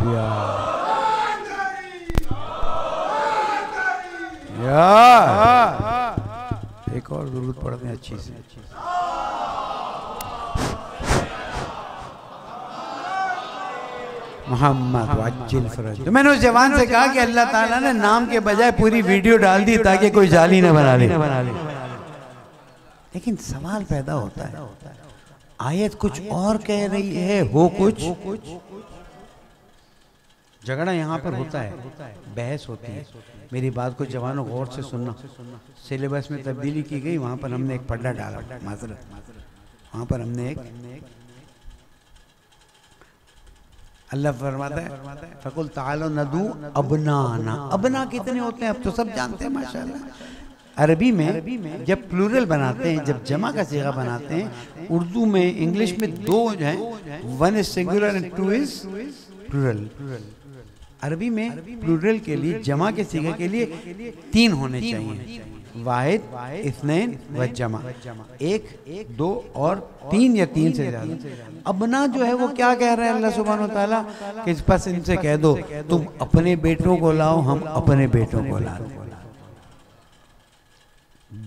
या एक और दुरूद पढ़ते हैं अच्छी से। मोहम्मद वज्जिल फरज। तो मैंने उस जवान से कहा कि अल्लाह ताला ने नाम के बजाय पूरी वीडियो डाल दी ताकि कोई जाली न बना ले। लेकिन सवाल पैदा होता है, आयत कुछ और कह रही है, हो कुछ। झगड़ा यहाँ पर होता है, बहस होती है। मेरी बात को जवानों गौर से सुनना। सिलेबस में तब्दीली की गई, वहाँ पर हमने एक पढ़ा डाला, माजरत, वहाँ पर हमने एक, अल्लाह फरमाता है फकुल तालो नदू अबनाना। अबना कितने होते हैं अब तो सब जानते हैं माशाल्लाह। अरबी में जब प्लूरल बनाते हैं, जब जमा का सीगा बनाते हैं, उर्दू में, इंग्लिश में दो हैं, one is singular and two is plural. Arabi में प्लूरल के लिए, जमा के सीगे के लिए 3 होने चाहिए, वाहिद, इस्नैन व जमा, 1, 2 और 3 या 3 से ज़्यादा। अबना जो है वो क्या कह रहा है अल्लाह सुब्हान व तआला कि इस पास इनसे कह दो तुम अपने बेटों को लाओ, हम अपने बेटों को ला दो।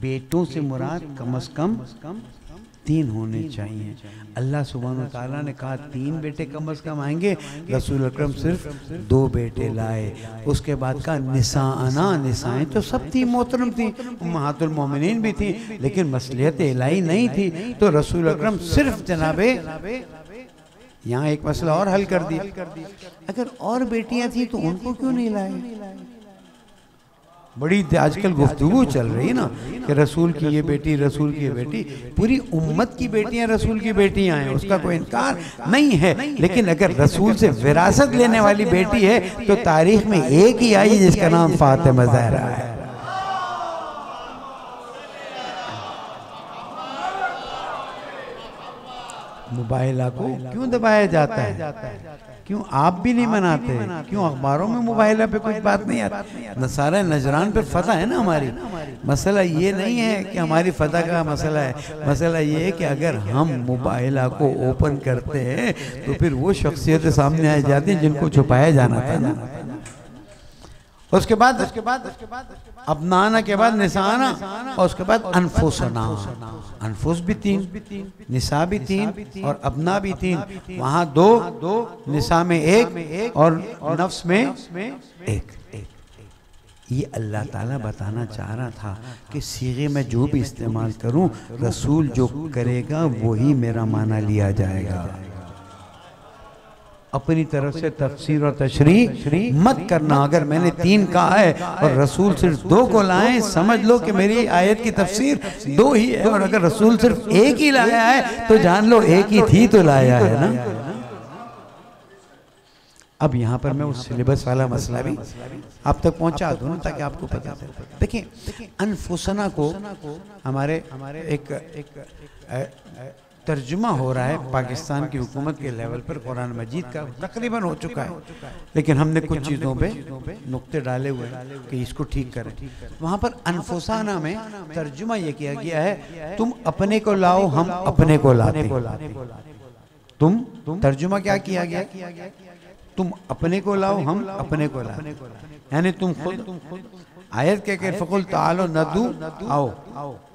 बेटों से मुराद कम से कम 3 होने चाहिए। अल्लाह सुब्हान व तआला ने कहा 3 बेटे कम से कम आएंगे, रसूल अकरम सिर्फ 2 बेटे लाए। उसके बाद का निसाअना, निसाएं तो सब थी, मोहतरम थी, उम्महातुल मोमिनीन भी थी, लेकिन मसलियत इलाही नहीं थी, तो रसूल अकरम सिर्फ जनाबे यहाँ एक मसला और हल कर दिया। अगर और बेटियां थी तो उनको क्यों नहीं लाए? बड़ी आजकल गुफ्तगू चल रही है ना कि रसूल की ये बेटी, रसूल की ये बेटी, पूरी उम्मत की बेटियां रसूल की बेटियां हैं, उसका कोई इनकार नहीं है। लेकिन अगर रसूल से विरासत लेने वाली बेटी है तो तारीख में एक ही आई जिसका नाम फातिमा ज़हरा है। मुबाहिला को क्यों दबाया जाता है? क्यों आप भी नहीं मनाते? क्यों अखबारों में मुबाहिला पे कुछ बात नहीं आती? नसारा नजरान पे फतह है ना हमारी। मसला ये नहीं है कि हमारी फतह का मसला है, मसला ये है कि अगर हम मुबाहिला को ओपन करते हैं तो फिर वो शख्सियतें सामने आ जाती हैं जिनको छुपाया जाना था ना। उसके बाद अबनाना के बाद निसाना, और उसके बाद अनफुसना। अनफुस भी 3, निसा भी 3 और अबना भी 3। वहाँ 2, निसा में 1 और नफ्स में 1। ये अल्लाह ताला बताना चाह रहा था कि सीगे में जो भी इस्तेमाल करूं, रसूल जो करेगा वही मेरा माना लिया जाएगा। अपनी तरफ से तफसीर और तशरीह मत करना। अगर मैंने 3 कहा है और रसूल सिर्फ 2 को लाए, समझ लो कि मेरी आयत की तफसीर 2 ही है, और अगर रसूल सिर्फ 1 ही लाया है तो जान लो 1 ही थी तो लाया है ना। अब यहाँ पर मैं उस सिलेबस वाला मसला भी आप तक पहुँचा दूँ ताकि आपको पता चले। देखिए, अनफुसना को हमारे एक तर्जुमा हो रहा है पाकिस्तान की हुकूमत के लेवल पर, कुरान मजीद का तकरीबन हो चुका है, लेकिन हमने कुछ चीज़ों पे नुक्ते डाले हुए हैं कि इसको ठीक करें। वहाँ पर अनफुसाना में तर्जुमा ये किया गया है तुम अपने को लाओ, हम अपने को लाते। तुम तर्जुमा क्या किया गया? तुम अपने को लाओ, हम अपने को लाते, यानी तुम खुद। आयत कह के फकुल तालो नदू आओ।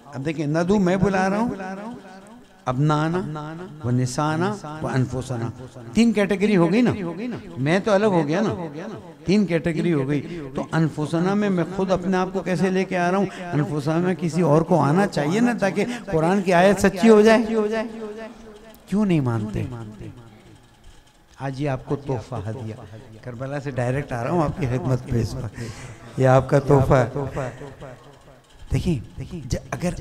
अब देखिए, नदू मैं बुला रहा हूँ, अबनाना व निसाना व अनफुसना, 3 कैटेगरी हो गई ना। मैं तो अलग हो गया ना, 3 कैटेगरी हो गई। तो अनफुसना में मैं खुद अपने आप को कैसे लेके आ रहा हूँ? अनफुसना में किसी और को आना चाहिए ना, ताकि कुरान की आयत सच्ची हो जाए। क्यों नहीं मानते? आज ये आपको तोहफा हदिया, करबला से डायरेक्ट आ रहा हूँ आपकी खिदमत पे, इस वक्त ये आपका तोहफा है। देखिए, अगर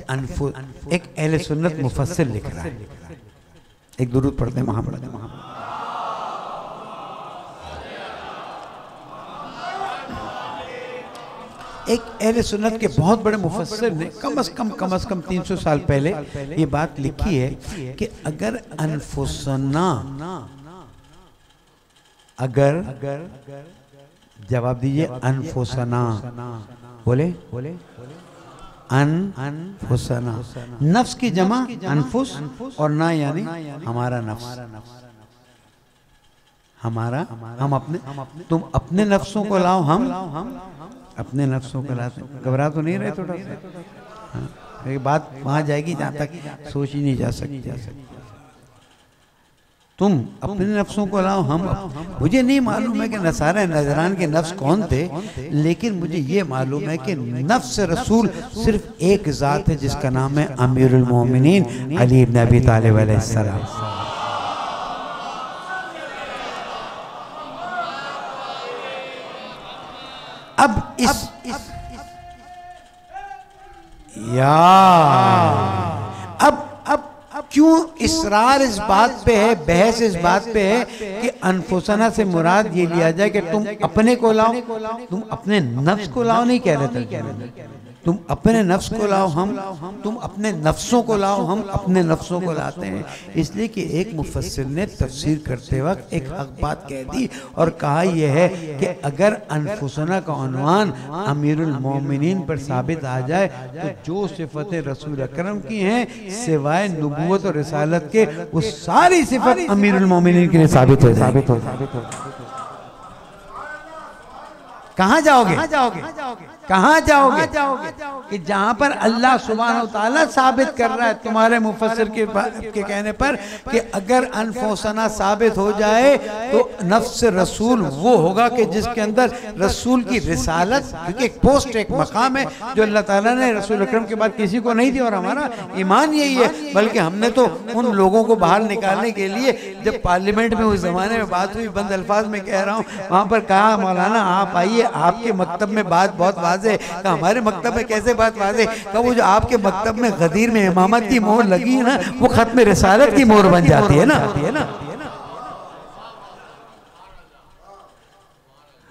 एक अहले सुन्नत मुफस्सिर लिख रहा है, एक दुरूद पढ़ते हैं मोहम्मद। एक अहले सुन्नत के बहुत बड़े मुफस्सिर ने कम से कम 300 साल पहले ये बात लिखी है कि अगर अनफुसना, अगर जवाब दीजिए, अनफुसना बोले अनफुसना, नफ्स की जमा अनफुस और ना यानी हमारा नफ्स। हमारा हम अपने तुम अपने नफ्सों को लाओ, हम अपने नफ्सों को लाते। घबरा तो नहीं रहे थोड़ा सा? हाँ, ये बात वहां जाएगी जहां तक सोच ही नहीं जा सकती। तुम अपने नफ्सों को लाओ, हम मुझे नहीं मालूम है कि नसारा नजरान के नफ्स कौन थे, लेकिन मुझे ये मालूम है कि नफ्स रसूल सिर्फ एक ज़ात है जिसका नाम है अमीरुल मोमिनीन अली इब्न अबी तालिब अलैहिस्सलाम। अब इस अब क्यों इसरार इस बात पे है, बहस इस बात पे है कि अनफुसना से मुराद ये लिया जाए कि तुम अपने को लाओ, तुम अपने नफ्स को लाओ नहीं कह रहे थे, तुम अपने नफ्स को लाओ, तुम अपने नफ्सों को लाओ, हम अपने नफ्सों को लाते हैं। इसलिए कि एक मुफस्सिर ने तफसीर करते वक्त एक हक बात कह दी और कहा यह है कि अगर अनफुसना का उन्वान अमीरुल मोमिनीन पर साबित आ जाए तो जो सिफतें रसूल अकरम की हैं सिवाय नबूवत और रिसालत के वो सारी सिफत अमीरुल मोमिनीन के लिए साबित हो जाएगी। कहाँ जाओगे कि जहां पर अल्लाह सुब्हानहू व तआला साबित कर रहा है तुम्हारे मुफस्सिर के कहने पर कि अगर अनफुसना साबित हो जाए तो नफ्स रसूल वो होगा कि जिसके अंदर रसूल की रिसालत, क्योंकि एक पोस्ट एक मकाम है जो अल्लाह ताला ने रसूल अकरम के बाद किसी को नहीं दी। और हमारा ईमान यही है, बल्कि हमने तो उन लोगों को बाहर निकालने के लिए जब पार्लियामेंट में उस जमाने में बात हुई, बंद अल्फाज में कह रहा हूँ, वहां पर कहा मौलाना आप आइए, आपके मकतब में बात बहुत वाज़े, कहा हमारे मकतब में कैसे बात वाज़े, कहा वो जो आपके मकतब में गदीर में इमामत की मोहर लगी है ना, वो खत्म रिसालत की मोहर बन जाती है ना।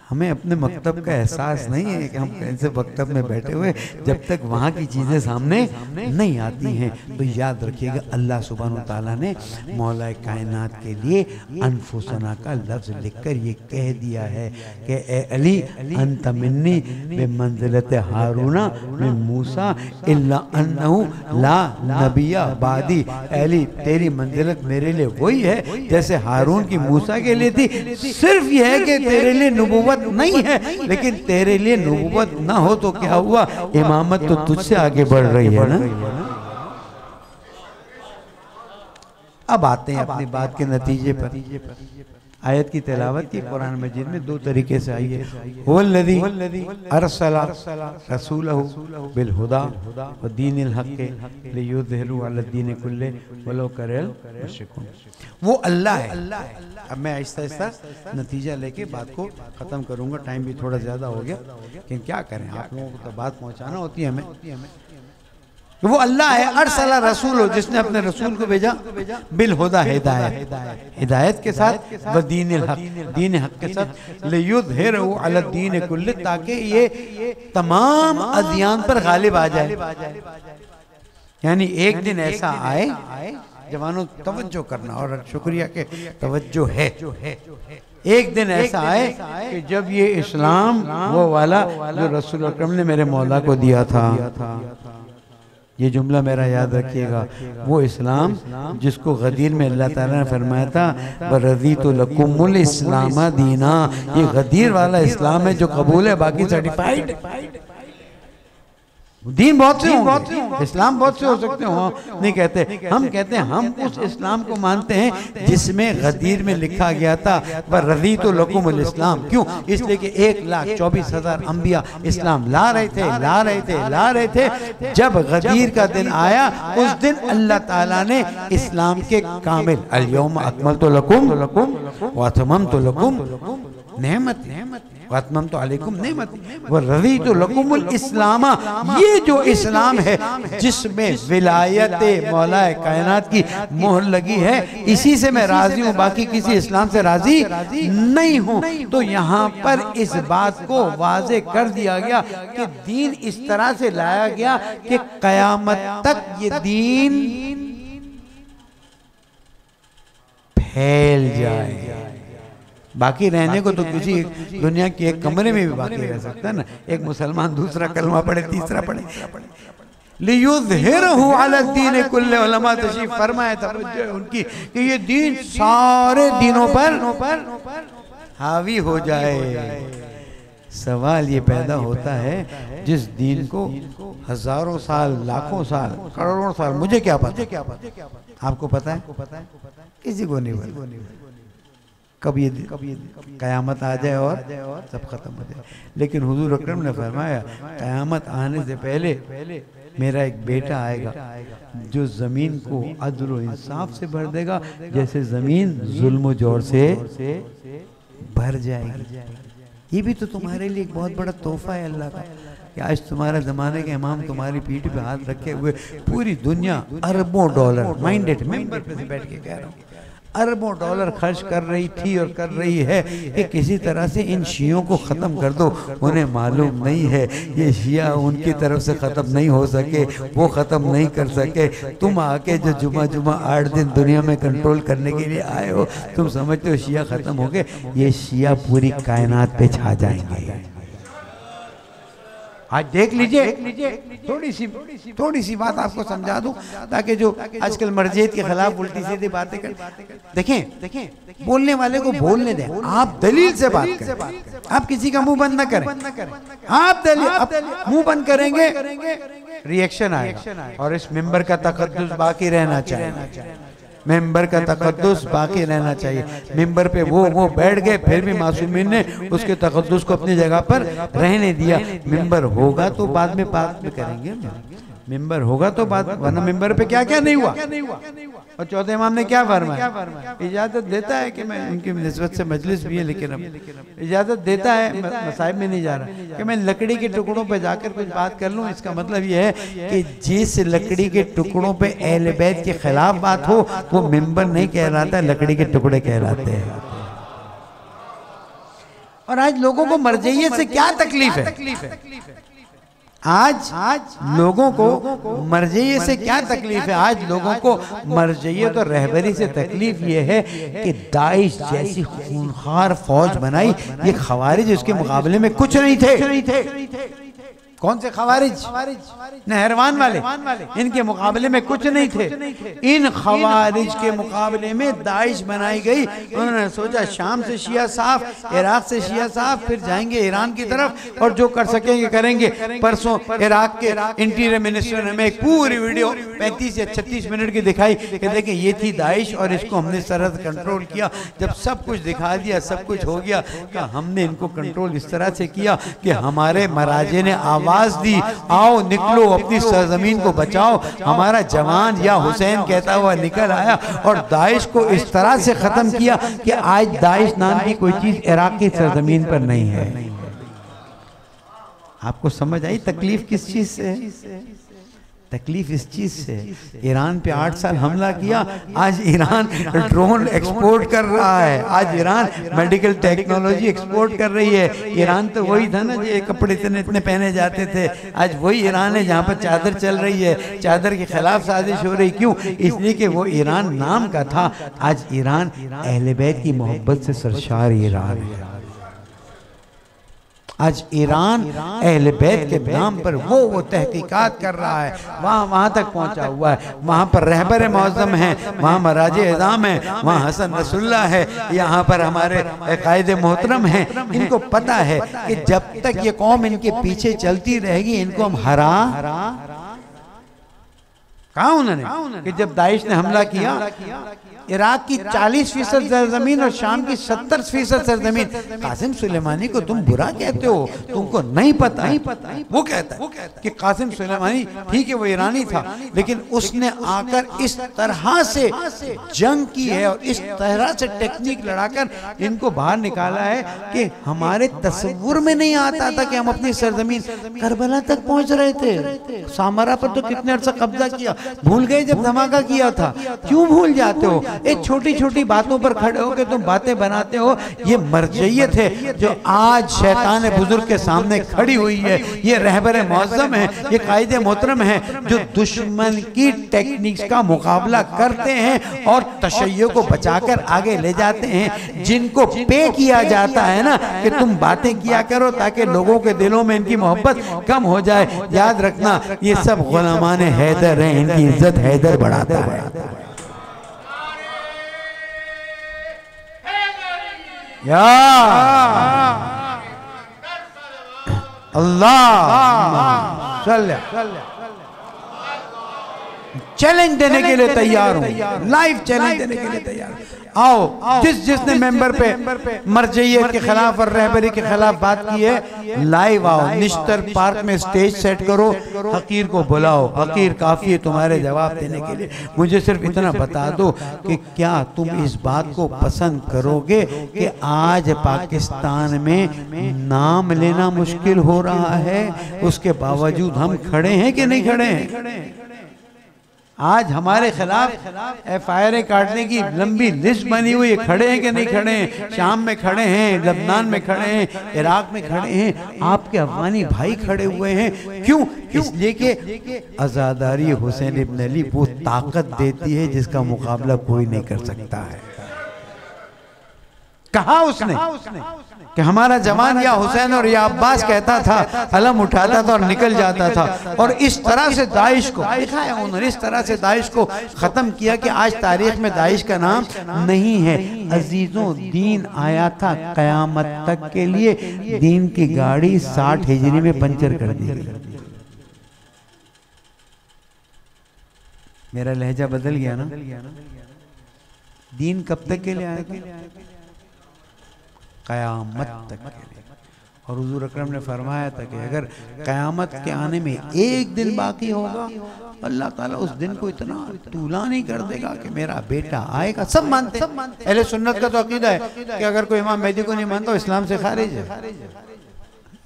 हमें अपने मकतब का एहसास नहीं है कि हम कैसे मकतब में बैठे हुए जब तक वहाँ की चीज़ें सामने नहीं आती हैं। तो याद रखिएगा अल्लाह सुब्हानहू व तआला ने मौला कायनात के लिए अनफुसना का लफ्ज़ लिखकर ये कह दिया है कि ए अली अंत मिन्नी बिमंज़िलत हारूना मिन मूसा इल्ला अन्नहु ला नबिया बादी। अली तेरी मंजिलत मेरे लिए वही है जैसे हारून की मूसा के लिए थी, सिर्फ यह है कि तेरे लिए नबूवत नहीं है, लेकिन तेरे लिए नबूवत ना हो तो क्या हुआ, इमामत तो तुझसे आगे बढ़ रही है ना। अब आते हैं अपनी बात के नतीजे पर। आयत की तिलावत की कुरान मजीद में दो तरीके से आई है। हुवल्लज़ी अरसला रसूलहु बिल हुदा व दीनिल हक़ लियुज़हिरहु अलद्दीन कुल्लिहि वलौ करिहल मुश्रिकून। वो अल्लाह है। अब मैं आहिस्ता आहिस्ता नतीजा लेके बात को ख़त्म करूँगा, टाइम भी थोड़ा ज़्यादा हो गया, लेकिन क्या करें, आप लोगों को तो बात पहुँचाना होती है हमें। वो अल्लाह है अरसला रसूल हो, जिसने अपने रसूल को भेजा बिल हुदा हिदायत के साथ, व दीनिल हक़ दीन हक़ के साथ, लियुज़हिरहु अलद्दीन कुल्लिहि ताकि ये तमाम अदियान पर गालिब आ जाए। यानी एक दिन ऐसा आए, जवानों तवज्जो करना और शुक्रिया के तवज्जो है, एक दिन ऐसा आए कि जब ये इस्लाम वो वाला जो रसूल अकरम ने मेरे मौला को दिया था, ये जुमला मेरा याद रखिएगा, वो इस्लाम जिसको गदीर में अल्लाह ताला ने फरमाया था व रज़ीतु लकुमुल इस्लाम दीना, ये गदीर वाला इस्लाम है जो कबूल है, बाकी सर्टिफाइड। दीन बहुत से होंगे, इस्लाम बहुत से हो सकते हो, नहीं कहते, हम कहते हैं हम उस इस्लाम को मानते हैं जिसमें गदीर में लिखा गया था व रज़ीतु लकुमुल इस्लाम। क्यों? इसलिए कि 1,24,000 अंबिया इस्लाम ला रहे थे। जब गदीर का दिन आया उस दिन अल्लाह ताला ने इस्लाम के कामिल अल यौम अकमलतु लकुम व अतममतु लकुम नेमत वतमम तो अलैकुम नेमती व रज़ीतु लकुमुल इस्लाम, ये जो इस्लाम है जिसमें विलायत मौला कायनात की मोहर लगी है, इसी से मैं राजी हूँ, बाकी किसी इस्लाम से राजी नहीं हूँ। तो यहाँ पर इस बात को वाज़े कर दिया गया कि दीन इस तरह से लाया गया कि क़यामत तक ये दीन फैल जाए। बाकी रहने को तो किसी दुनिया के एक कमरे में भी बाकी रह सकता है ना, एक मुसलमान दूसरा कलमा पढ़े, तीसरा पढ़े, लियुज़हिरहु अला दीन कुल्ले। उलमा तशरीफ फरमाया था उनकी कि ये दीन सारे दीनों पर हावी हो जाए। सवाल ये पैदा होता है जिस दीन को हजारों साल, लाखों साल, करोड़ों साल, मुझे क्या पता, आपको पता है? किसी को नहीं पता। कब ये कयामत आ जाए और सब खत्म हो जाए। लेकिन हुजूर अकरम ने फरमाया कयामत आने से पहले मेरा एक बेटा आएगा जो जमीन को अदल व इंसाफ से भर देगा, जैसे जमीन जुल्म जोर से भर जाएगी। ये भी तो तुम्हारे लिए एक बहुत बड़ा तोहफा है अल्लाह का कि आज तुम्हारा ज़माने के इमाम तुम्हारी पीठ पे हाथ रखे हुए पूरी दुनिया अरबों डॉलर, माइंडेड मेंबर पे से बैठ के कह रहा हूँ, अरबों डॉलर खर्च कर रही थी और कर रही है कि किसी तरह से इन शियों को ख़त्म कर दो। उन्हें मालूम नहीं है ये शिया उनकी तरफ से ख़त्म नहीं हो सके, वो ख़त्म नहीं कर सके। तुम आके जो जुमा 8 दिन दुनिया में कंट्रोल करने के लिए आए हो, तुम समझते हो शिया ख़त्म हो गए? ये शिया पूरी कायनात पे छा जाएंगे। आज देख लीजिए, थोड़ी सी बात आपको समझा दूं ताकि जो आजकल मर्जियत के खिलाफ उल्टी सीधी बातें कर, देखें बोलने वाले को बोलने दें। आप दलील से बात करें, आप किसी का मुंह बंद न करें। आप दलील मुंह बंद करेंगे रिएक्शन आएगा। और इस मिंबर का तकद्दुस बाकी रहना चाहिए, मेंबर का तकद्दुस बाकी रहना चाहिए। मेंबर पे वो बैठ गए, फिर भी मासूमीन ने उसके तकद्दुस को अपनी जगह पर रहने दिया। मेंबर होगा तो बाद में बात में करेंगे, मेंबर होगा तो बात, वरना मेंबर पे क्या क्या नहीं हुआ। और चौथे इमाम ने क्या फरमाया? इजाजत देता है कि मैं उनकी निस्बत से मजलिस भी है, लेकिन अब इजाजत देता है, मसाइब में नहीं जा रहा, कि मैं लकड़ी के टुकड़ों पे जाकर कुछ बात कर लूँ। इसका मतलब यह है कि जिस लकड़ी के टुकड़ों पे अहले बैत के खिलाफ बात हो वो मेंबर नहीं कहलाता, लकड़ी के टुकड़े कहलाते हैं। और आज लोगों को मरजइयत से क्या तकलीफ है? आज लोगों को मरजइयत से क्या तकलीफ है? आज लोगों को मरजइयत और रहबरी से तकलीफ ये है कि दाइश जैसी खूनखार फौज बनाई, ये खवारिज इसके मुकाबले में कुछ नहीं थे। कौन से खवारिज? नहरवान वाले, इनके मुकाबले में कुछ नहीं थे। इन खवारिज के मुकाबले में दाइश बनाई गई। उन्होंने सोचा शाम से शिया साफ, इराक से शिया साफ, फिर जाएंगे ईरान की तरफ और जो कर सकेंगे करेंगे। परसों इराक के इंटीरियर मिनिस्टर ने हमें एक पूरी वीडियो 35 या 36 मिनट की दिखाई कि देखें ये थी दाइश और इसको हमने इस तरह से कंट्रोल किया। जब सब कुछ दिखा दिया, सब कुछ हो गया, तो हमने इनको कंट्रोल इस तरह से किया कि हमारे महाराजे ने आवाज दी, आओ निकलो अपनी सरजमीन को बचाओ। हमारा जवान या हुसैन कहता हुआ निकल आया और दाइश को इस तरह से खत्म किया कि आज दाइश नाम की कोई चीज इराक की सरजमीन पर नहीं है। आपको समझ आई तकलीफ किस चीज से है? तकलीफ इस चीज से, ईरान पे 8 साल हमला किया, आज ईरान ड्रोन एक्सपोर्ट कर रहा है, आज ईरान मेडिकल टेक्नोलॉजी एक्सपोर्ट कर रही है। ईरान तो वही था ना जो कपड़े इतने पहने जाते थे, आज वही ईरान है जहाँ पर चादर चल रही है, चादर के खिलाफ साजिश हो रही। क्यों? इसलिए कि वो ईरान नाम का था। आज ईरान अहले बैत की मोहब्बत से सरशार ईरान है। आज ईरान अहले बैत के नाम पर वो तहकीकात कर रहा है, वहाँ तक पहुँचा हुआ है। वहाँ पर रहबर मौज़म हैं, वहाँ महाराजे एज़ाम हैं, वहाँ हसन रसूलुल्लाह है, यहाँ पर हमारे कायद मोहतरम हैं। इनको पता है कि जब तक ये कौम इनके पीछे चलती रहेगी इनको हम कहा उन्होंने कि जब दाइश ने हमला किया इराक की 40% सरजमीन और शाम की 70% सरजमीन, कासिम सुलेमानी को तुम बुरा कहते हो, तुमको नहीं पता। वो कहता है कि कासिम सुलेमानी ठीक है वो ईरानी था, लेकिन उसने आकर इस तरह से जंग की है और इस तरह से टेक्निक लड़ाकर इनको बाहर निकाला है कि हमारे तस्वुर में नहीं आता था कि हम अपनी सरजमीन करबला तक पहुंच रहे थे। सामरा पर तो कितने अर्सा कब्जा किया, भूल गए जब धमाका किया था? क्यों भूल जाते हो? एक छोटी छोटी बातों पर खड़े होकर तुम बातें बनाते हो। ये मरजइयत है जो आज शैतान बुजुर्ग के सामने खड़ी हुई है। ये रहबर मुअज़्ज़म है, ये कायदे मोहतरम है जो दुश्मन की टेक्निक्स का मुकाबला करते हैं और तशय्युअ को बचाकर आगे ले जाते हैं। जिनको पे किया जाता है ना कि तुम बातें किया करो ताकि लोगों के दिलों में इनकी मोहब्बत कम हो जाए, याद रखना ये सब गुलामाने हैदर हैं, इनकी इज्जत हैदर बढ़ाता है। या अल्लाह चैलेंज देने के लिए तैयार हूं, लाइव चैलेंज देने के लिए तैयार हूं। आओ, जिसने मेंबर पे मरजइयत के खिलाफ और रहबरी के खिलाफ बात की है, लाइव आओ, निश्तर पार्क में स्टेज सेट करो, हकीर को बुलाओ। हकीर काफी है तुम्हारे जवाब देने के लिए। मुझे सिर्फ इतना बता दो कि क्या तुम इस बात को पसंद करोगे कि आज पाकिस्तान में नाम लेना मुश्किल हो रहा है, उसके बावजूद हम खड़े हैं कि नहीं खड़े हैं? आज हमारे खिलाफ FIR काटने की लंबी लिस्ट बनी हुई है, खड़े हैं कि नहीं खड़े हैं? शाम में खड़े हैं, लबनान में खड़े हैं, इराक में खड़े हैं, आपके अफगानी भाई खड़े हुए हैं। क्यों? इसलिए कि आज़ादारी हुसैन इब्न अली वो ताकत देती है जिसका मुकाबला कोई नहीं कर सकता है। कहा उसने कि हमारा जवान या हुसैन और या अब्बास कहता था, अलम उठाता था और निकल जाता था। और इस तरह से दाइश को दिखाया उन्होंने, इस तरह से दाइश को खत्म किया कि आज तारीख में दाइश का नाम नहीं है। अजीजों, दीन आया था कयामत तक के लिए, दीन की गाड़ी 60 हिजरी में पंचर कर दी गई। मेरा लहजा बदल गया ना? दीन कब तक के लिए आएगा? कयामत तक के लिए। और हुजूर अकरम ने फरमाया था कि अगर कयामत के आने में एक दिन बाकी होगा, अल्लाह ताला उस दिन को इतना तूला नहीं कर देगा कि मेरा बेटा आएगा। सब मानते हैं, अहले सुन्नत का तो अकीदा है कि अगर कोई इमाम मेहदी को नहीं मानता तो इस्लाम से खारिज है।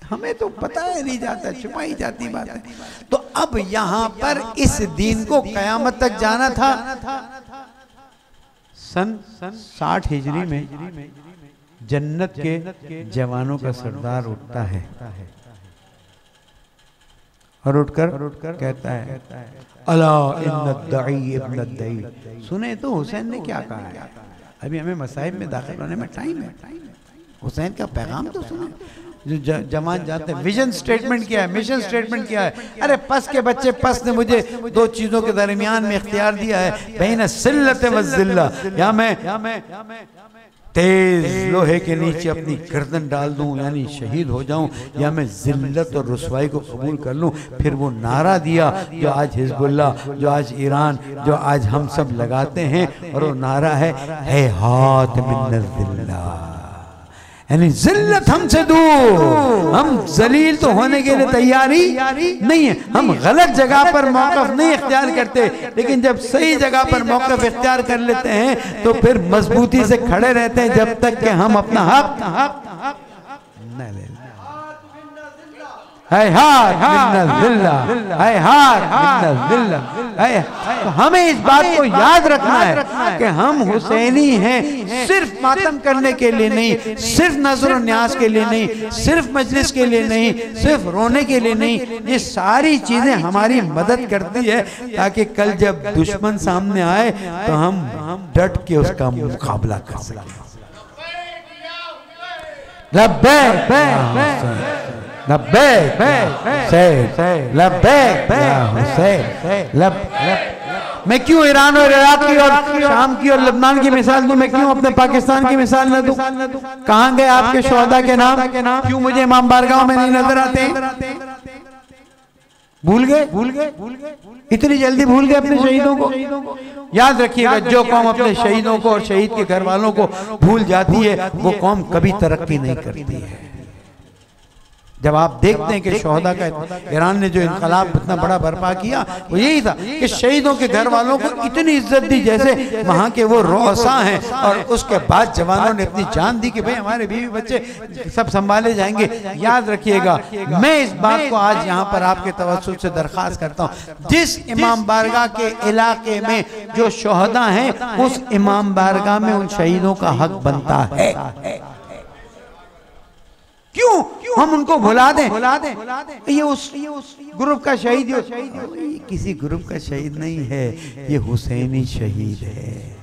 हमें तो पता है नहीं जाता, छुपाई जाती बात है। तो अब यहाँ पर इस दीन को कयामत तक जाना था। सन 60 हिजरी में जन्नत के जवानों का सरदार उठता है और उठकर कहता है, अला इन्नद्दई इब्नद्दई। सुने तो हुसैन ने क्या कहा है? अभी हमें मसाइब में दाखिल होने में टाइम है। हुसैन का पैगाम तो सुने। जो जवान जाते हैं, विजन स्टेटमेंट क्या है, मिशन स्टेटमेंट क्या है? अरे पस के बच्चे, पस ने मुझे दो चीजों के दरमियान में इख्तियार दिया है, बैन सिल्लत व जिल्ला। या मैं तेज लोहे के नीचे अपनी गर्दन डाल दूं यानी शहीद हो जाऊं, या मैं जिल्लत और रुसवाई को कबूल कर लूं। फिर वो नारा दिया जो आज हिजबुल्लाह, जो आज ईरान, जो आज हम सब लगाते हैं, और वो नारा है हात मिन जिल्ला, यानी जिल्लत हमसे दूर। हम जलील तो होने के लिए तैयारी नहीं है। हम गलत जगह पर मौक़िफ़ नहीं इख्तियार करते, लेकिन जब सही जगह पर मौक़िफ़ इख्तियार कर लेते हैं तो फिर मजबूती से खड़े रहते हैं जब तक कि हम अपना हक न ले। तो हमें इस बात को याद रखना है कि हम हुसैनी हैं, सिर्फ मातम करने के लिए नहीं, सिर्फ नजर और न्याज के लिए नहीं, सिर्फ मजलिस के लिए नहीं, सिर्फ रोने के लिए नहीं। ये सारी चीजें हमारी मदद करती है ताकि कल जब दुश्मन सामने आए तो हम डट के उसका मुकाबला कर सकें। लब्बैक लब्बैक लब्बैक लब्बैक। मैं क्यों ईरान और इराक की और शाम की और लबनान की मिसाल दूं? मैं क्यों अपने पाकिस्तान की मिसाल न दूं? कहां गए आपके शोहदा के नाम? क्यों मुझे इमाम बारगाह में नहीं नजर आते? भूल गए इतनी जल्दी भूल गए अपने शहीदों को? याद रखिएगा, जो कौम अपने शहीदों को और शहीद के घर वालों को भूल जाती है वो कौम कभी तरक्की नहीं करती है। जब आप देखते हैं कि शोहदा का ईरान ने जो इनकलाब इतना बड़ा बर्पा किया वो यही था कि शहीदों के घर वालों को इतनी इज्जत दी जैसे वहाँ के वो रोसा हैं, और उसके बाद जवानों ने अपनी जान दी कि भाई हमारे बीवी बच्चे सब संभाले जाएंगे। याद रखिएगा, मैं इस बात को आज यहाँ पर आपके तवज्जुह से दरख्वास्त करता हूँ, जिस इमाम बारगाह के इलाके में जो शोहदा हैं उस इमाम बारगाह में उन शहीदों का हक बनता है। क्यों हम उनको भुला दें? ये उस ग्रुप का शहीद, ये किसी ग्रुप का शहीद नहीं है, ये हुसैनी शहीद है।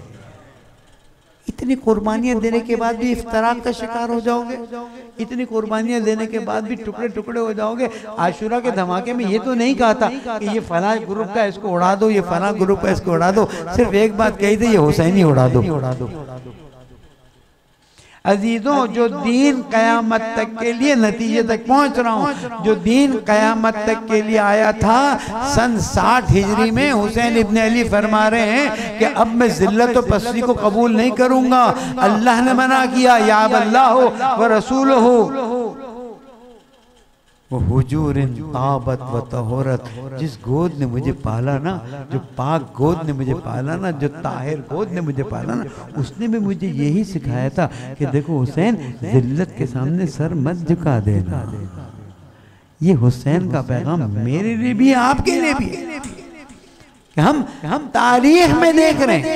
इतनी कुर्बानियां देने के बाद भी इफ्तराक का शिकार हो जाओगे, इतनी कुर्बानियां देने के बाद भी टुकड़े टुकड़े हो जाओगे। आशुरा के धमाके में ये तो नहीं कहा था कि ये फला ग्रुप का इसको उड़ा दो, ये फला ग्रुप का इसको उड़ा दो, सिर्फ एक बात कही थी, ये हुसैनी उड़ा दो। अजीजों, जो दीन कयामत तक के लिए, नतीजे तक पहुंच रहा हूं, जो दीन कयामत तक के लिए आया था सन 60 हिजरी में, हुसैन इब्न अली फरमा रहे हैं कि अब मैं जिल्लत और पस्ती को कबूल नहीं करूंगा। अल्लाह ने मना किया, या अल्लाह हो व रसूल हो वो हुजूर ताबत व तहोरत, जिस गोद ने मुझे पाला ना, जो पाक गोद ने मुझे पाला ना, जो ताहिर गोद ने मुझे पाला ना, उसने भी मुझे यही सिखाया था कि देखो हुसैन, जिल्लत के सामने सर मत झुका देना। ये हुसैन का पैगाम मेरे लिए भी, आपके लिए भी है कि हम तारीख में देख रहे हैं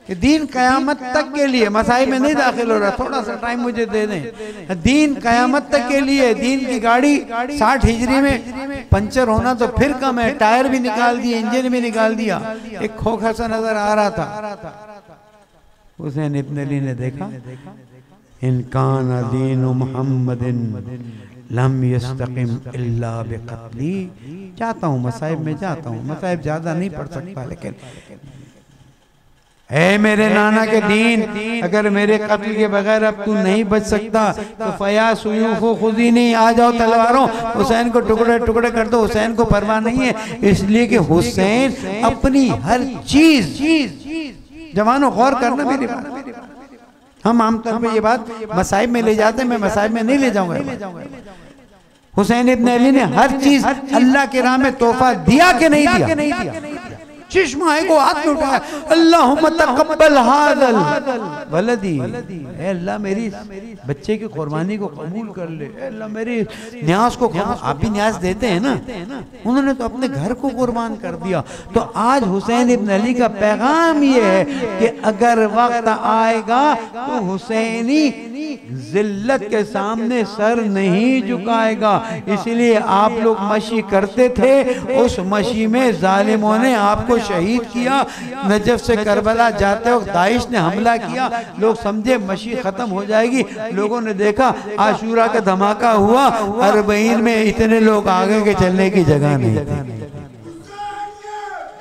कि दीन कयामत तक के लिए, मसाइब में नहीं दाखिल हो रहा, थोड़ा सा टाइम मुझे दे दें। दीन कयामत तक के लिए, दीन की गाड़ी 60 हिजरी में पंचर होना तो फिर कम है, टायर भी निकाल दिए, इंजन भी निकाल दिया, एक खोखा सा नजर आ रहा था। हुसैन इब्न अली ने देखा, इनकान दीन मुहम्मदिन लम यस्तकिम इल्ला बिक़त्ली। जाता हूँ मसाइब में, जाता हूँ, मसाइब ज्यादा नहीं पढ़ सकता, लेकिन ऐ मेरे नाना के दीन, अगर मेरे कत्ल के बगैर अब तू नहीं बच सकता तो फया सुयूफो खुदी नहीं, आ जाओ तलवारों, हुसैन को टुकड़े टुकड़े कर दो। हुसैन को परवाह नहीं है, इसलिए कि हुसैन अपनी हर चीज, जवानों गौर करना मेरी बात, हम आमतौर पर ये बात मसाइब में ले जाते हैं, मैं मसाइब में नहीं ले जाऊंगा। हुसैन इब्न अली ने हर चीज अल्लाह के राह में तोहफा दिया कि नहीं दिया? चश्मा को हाथ में उठाया, अल्लाहुम्मा तक़ब्बल हाज़ल वलदी, ऐ अल्लाह मेरी बच्चे की कुर्बानी को कबूल कर ले, ऐ अल्लाह मेरी न्याज को, आप भी न्याज देते हैं ना, उन्होंने तो अपने घर को कुर्बान कर दिया। तो आज हुसैन इब्न अली का पैगाम ये है कि अगर वक्त आएगा तो हुसैनी जिल्लत के सामने सर नहीं झुकाएगा। इसलिए आप लोग मशी करते थे, उस मशी में जालिमों ने आपको शहीद किया। नजफ से करबला जाते वक्त दाइश ने हमला किया, लोग समझे मशी खत्म हो जाएगी, लोगों ने देखा आशूरा का धमाका हुआ, अरबईन में इतने लोग आगे के चलने की जगह नहीं थी।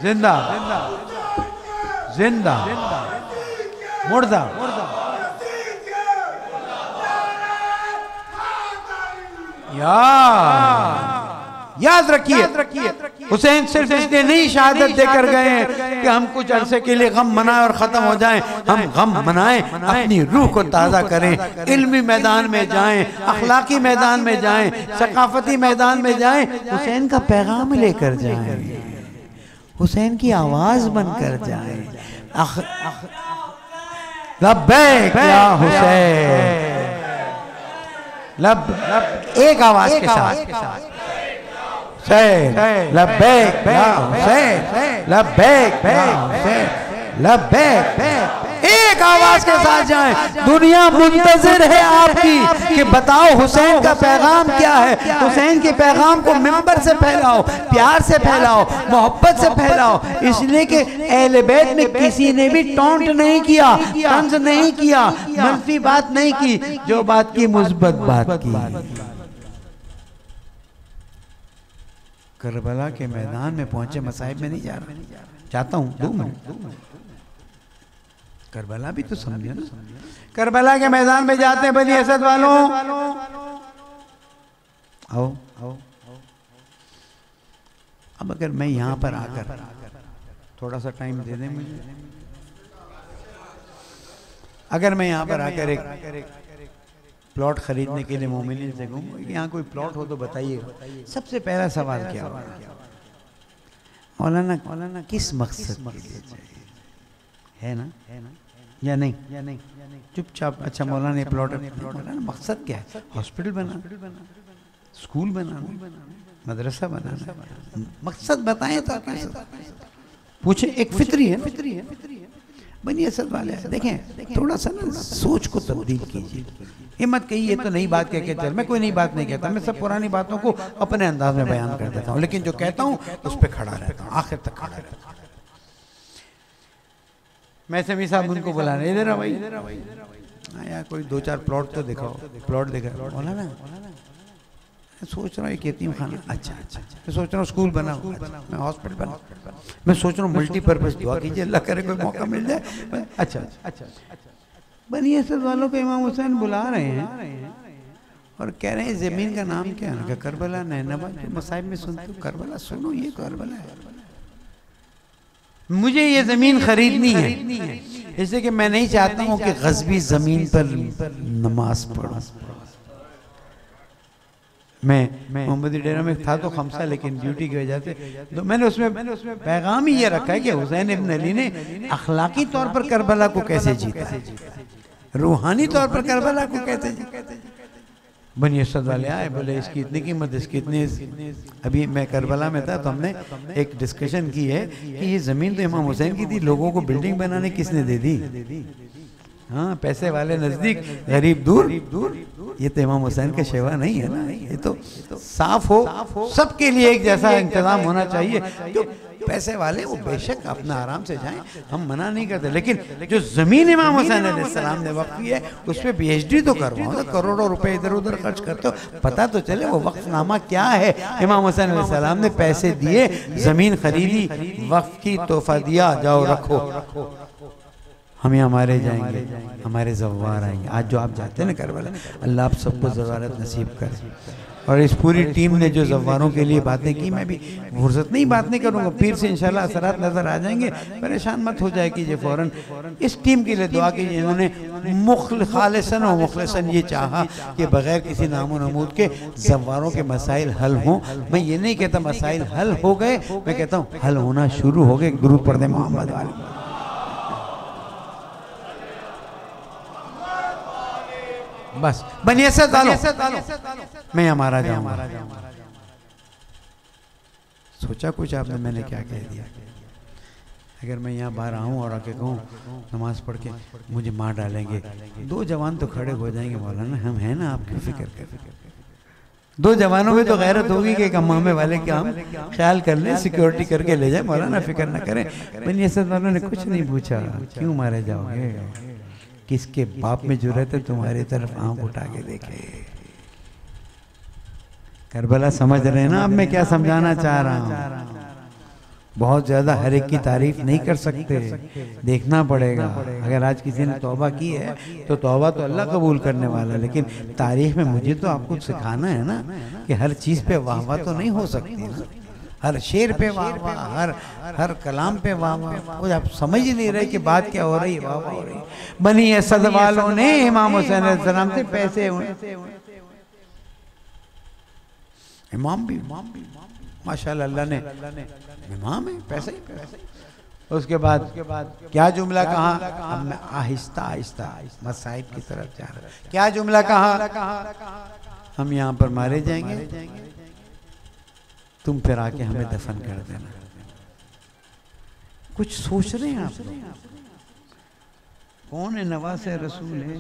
जिंदा जिंदा मुर्दा, याद रखिए, हुसैन सिर्फ इसलिए नहीं शहादत देकर गए हैं कि हम कुछ अरसे के लिए गम मनाएं और खत्म हो जाएं। हम गम मनाएं, अपनी रूह को ताज़ा करें, इल्मी मैदान में जाएं, अखलाकी मैदान में जाएं, सकाफती मैदान में जाएं, हुसैन का पैगाम लेकर जाएं, हुसैन की आवाज बनकर जाएं। लब्बैक या हुसैन, लब एक आवाज के साथ, लब्बैक या हुसैन, लब्बैक या हुसैन, लब्बैक, एक आवाज के साथ जाएं। दुनिया मुंतजिर है आपकी कि बताओ हुसैन का पैगाम क्या है। हुसैन के पैगाम को मिंबर से फैलाओ, प्यार से फैलाओ, मोहब्बत से फैलाओ, इसलिए कि अहले बैत में किसी ने भी टॉन्ट नहीं किया, तंज नहीं किया, मनफी बात नहीं की, जो बात की मुस्बत बात की। करबला के मैदान में पहुंचे, मसाइब में नहीं जा रहा, चाहता हूं 2 मिनट, करबला भी तो समझे ना। करबला के मैदान में जाते हैं, बनी असद वालों आओ। अब अगर मैं यहां पर आकर, थोड़ा सा टाइम दे दें मुझे, अगर मैं यहां पर आकर एक प्लॉट खरीदने के लिए मोमिनीन से कहूँ यहाँ कोई प्लॉट हो तो बताइए। सबसे पहला सवाल क्या होगा, मौलाना किस मकसद के लिए चाहिए, है ना या नहीं? चुपचाप अच्छा मौलाना ये प्लॉट, मौलाना मकसद क्या है? हॉस्पिटल बनाना, स्कूल बनाना, मदरसा बनाना, मकसद बताएं तो पूछे। एक फितरी है बनी असद वाले। देखें थोड़ा सा ना सोच को तब्दील कीजिए। ये मत कहिए ये तो नई बात कह के चल, मैं कोई नई बात नहीं कहता, मैं सब पुरानी बातों को अपने अंदाज में बयान कर देता हूँ, लेकिन जो कहता हूँ उस पर खड़ा रहता हूँ, आखिर तक खड़ा रहता हूँ। मैं समी साहब उनको बुला रहे, इधर भाई यार कोई 2-4 प्लॉट तो दिखाओ। प्लॉट दिखा, बोला ना सोच रहा हूँ एक यतीम खाना, अच्छा मैं सोच रहा हूँ स्कूल बना, मैं हॉस्पिटल बना, मैं सोच रहा हूँ मल्टीपर्पज, दुआ कीजिए अल्लाह करे कोई मौका मिल जाए। अच्छा बनी असद वालों को इमाम हुसैन बुला रहे हैं और कह रहे हैं जमीन का नाम क्या है? करबला। नैनाबाद मसाइब में सुनते हो करबला, सुनो ये करबला है, मुझे ये जमीन खरीदनी है, इसलिए कि मैं नहीं चाहता हूँ कि गज़बी जमीन पर नमाज पढ़ूं। मैं मोहम्मदी डेरा में था तो खमसा, लेकिन ड्यूटी की वजह से तो मैंने उसमें पैगाम ही ये रखा है कि हुसैन इब्न अली ने अखलाकी तौर पर करबला को कैसे जीता, रूहानी तौर पर करबला को कैसे जीता। बनी असद वाले आए, बोले इसकी इतनी कीमत, इसकी इतनी। अभी मैं करबला में था तो हमने एक डिस्कशन की है कि ये ज़मीन तो इमाम हुसैन की थी, लोगों को बिल्डिंग बनाने किसने दे दी? हाँ, पैसे वाले नज़दीक, गरीब दूर। ये तो इमाम हुसैन का शेवा नहीं है ना, ये तो साफ हो, सबके लिए एक जैसा इंतजाम होना चाहिए। जो पैसे वाले वो बेशक अपना आराम से जाएं, हम मना नहीं करते, लेकिन जो जमीन इमाम हुसैन अलैहिस्सलाम ने वक्फ की है उस पर PhD तो करवाओ ना, करोड़ों रुपए इधर उधर खर्च करते हो, पता तो चले वो वक्फनामा क्या है। इमाम हुसैन अलैहिस्सलाम ने पैसे दिए, जमीन खरीदी, वक्फ की, तोहफा दिया, जाओ रखो। हम यहाँ हमारे जाएंगे, हमारे ज़व्वार आएंगे। आज जो आप जाते हैं ना करबला, अल्लाह आप सबको ज़वारत नसीब करे। और इस पूरी टीम ने जो ज़व्वारों के लिए बातें की, मैं भी फुर्सत नहीं बात नहीं करूँगा, पीर से इंशाल्लाह असरात नज़र आ जाएंगे। परेशान मत हो जाए कीजिए फ़ौरन। इस टीम के लिए दुआ कीजिए, इन्होंने खालिसन और मुखलिसन ये चाहा कि बग़ैर किसी नामो नमूद के ज़व्वारों के मसाइल हल हों। मैं ये नहीं कहता मसाइल हल हो गए, मैं कहता हूँ हल होना शुरू हो गए। गुरु पर्दे मोहम्मद वाले बस बनी असद डालो, मैं हमारा जाऊंगा। सोचा कुछ आपने, मैंने क्या कह दिया? अगर मैं यहाँ बाहर आऊँ और आके कहूँ नमाज पढ़ के मुझे मार डालेंगे, 2 जवान तो खड़े हो जाएंगे, मौलाना हम हैं ना, आप क्यों फिक्र कर। 2 जवानों में तो गैरत होगी कि अम्मामे वाले का हम ख्याल कर लें, सिक्योरिटी करके ले जाए। मौलाना फिक्र ना करें। बनी असद वालों ने कुछ नहीं पूछा, क्यों मारे जाओगे, किसके बाप में जुर्रत है तुम्हारी तरफ आंख उठा के देखे। करबला समझ रहे हैं ना अब मैं क्या समझाना चाह रहा हूँ? बहुत ज़्यादा हर एक की तारीफ नहीं कर सकते, देखना पड़ेगा। अगर आज किसी ने तौबा की है तो तौबा तो अल्लाह कबूल करने वाला, लेकिन तारीफ में मुझे तो आपको सिखाना है ना कि हर चीज़ पे वाह वाह तो नहीं हो सकती ना, हर शेर पे वाह वाह, हर कलाम पे वाह वाह। वो आप समझ ही नहीं रहे कि बात क्या हो रही है, वाह वाह हो रही है। बनी असद वालों ने इमाम हुसैन अलैहिस्सलाम से पैसे हुए, इमाम भी माशाल्लाह, अल्लाह ने इमाम है, पैसे ही पैसे। उसके बाद क्या जुमला कहा? अब मैं आहिस्ता आहिस्ता मसाइब की तरफ जा रहा। क्या जुमला कहा? हम यहाँ पर मारे जाएंगे, तुम फिर आके हमें दफन कर देना। कुछ सोच रहे हैं आप? कौन है? नवासे रसूल है,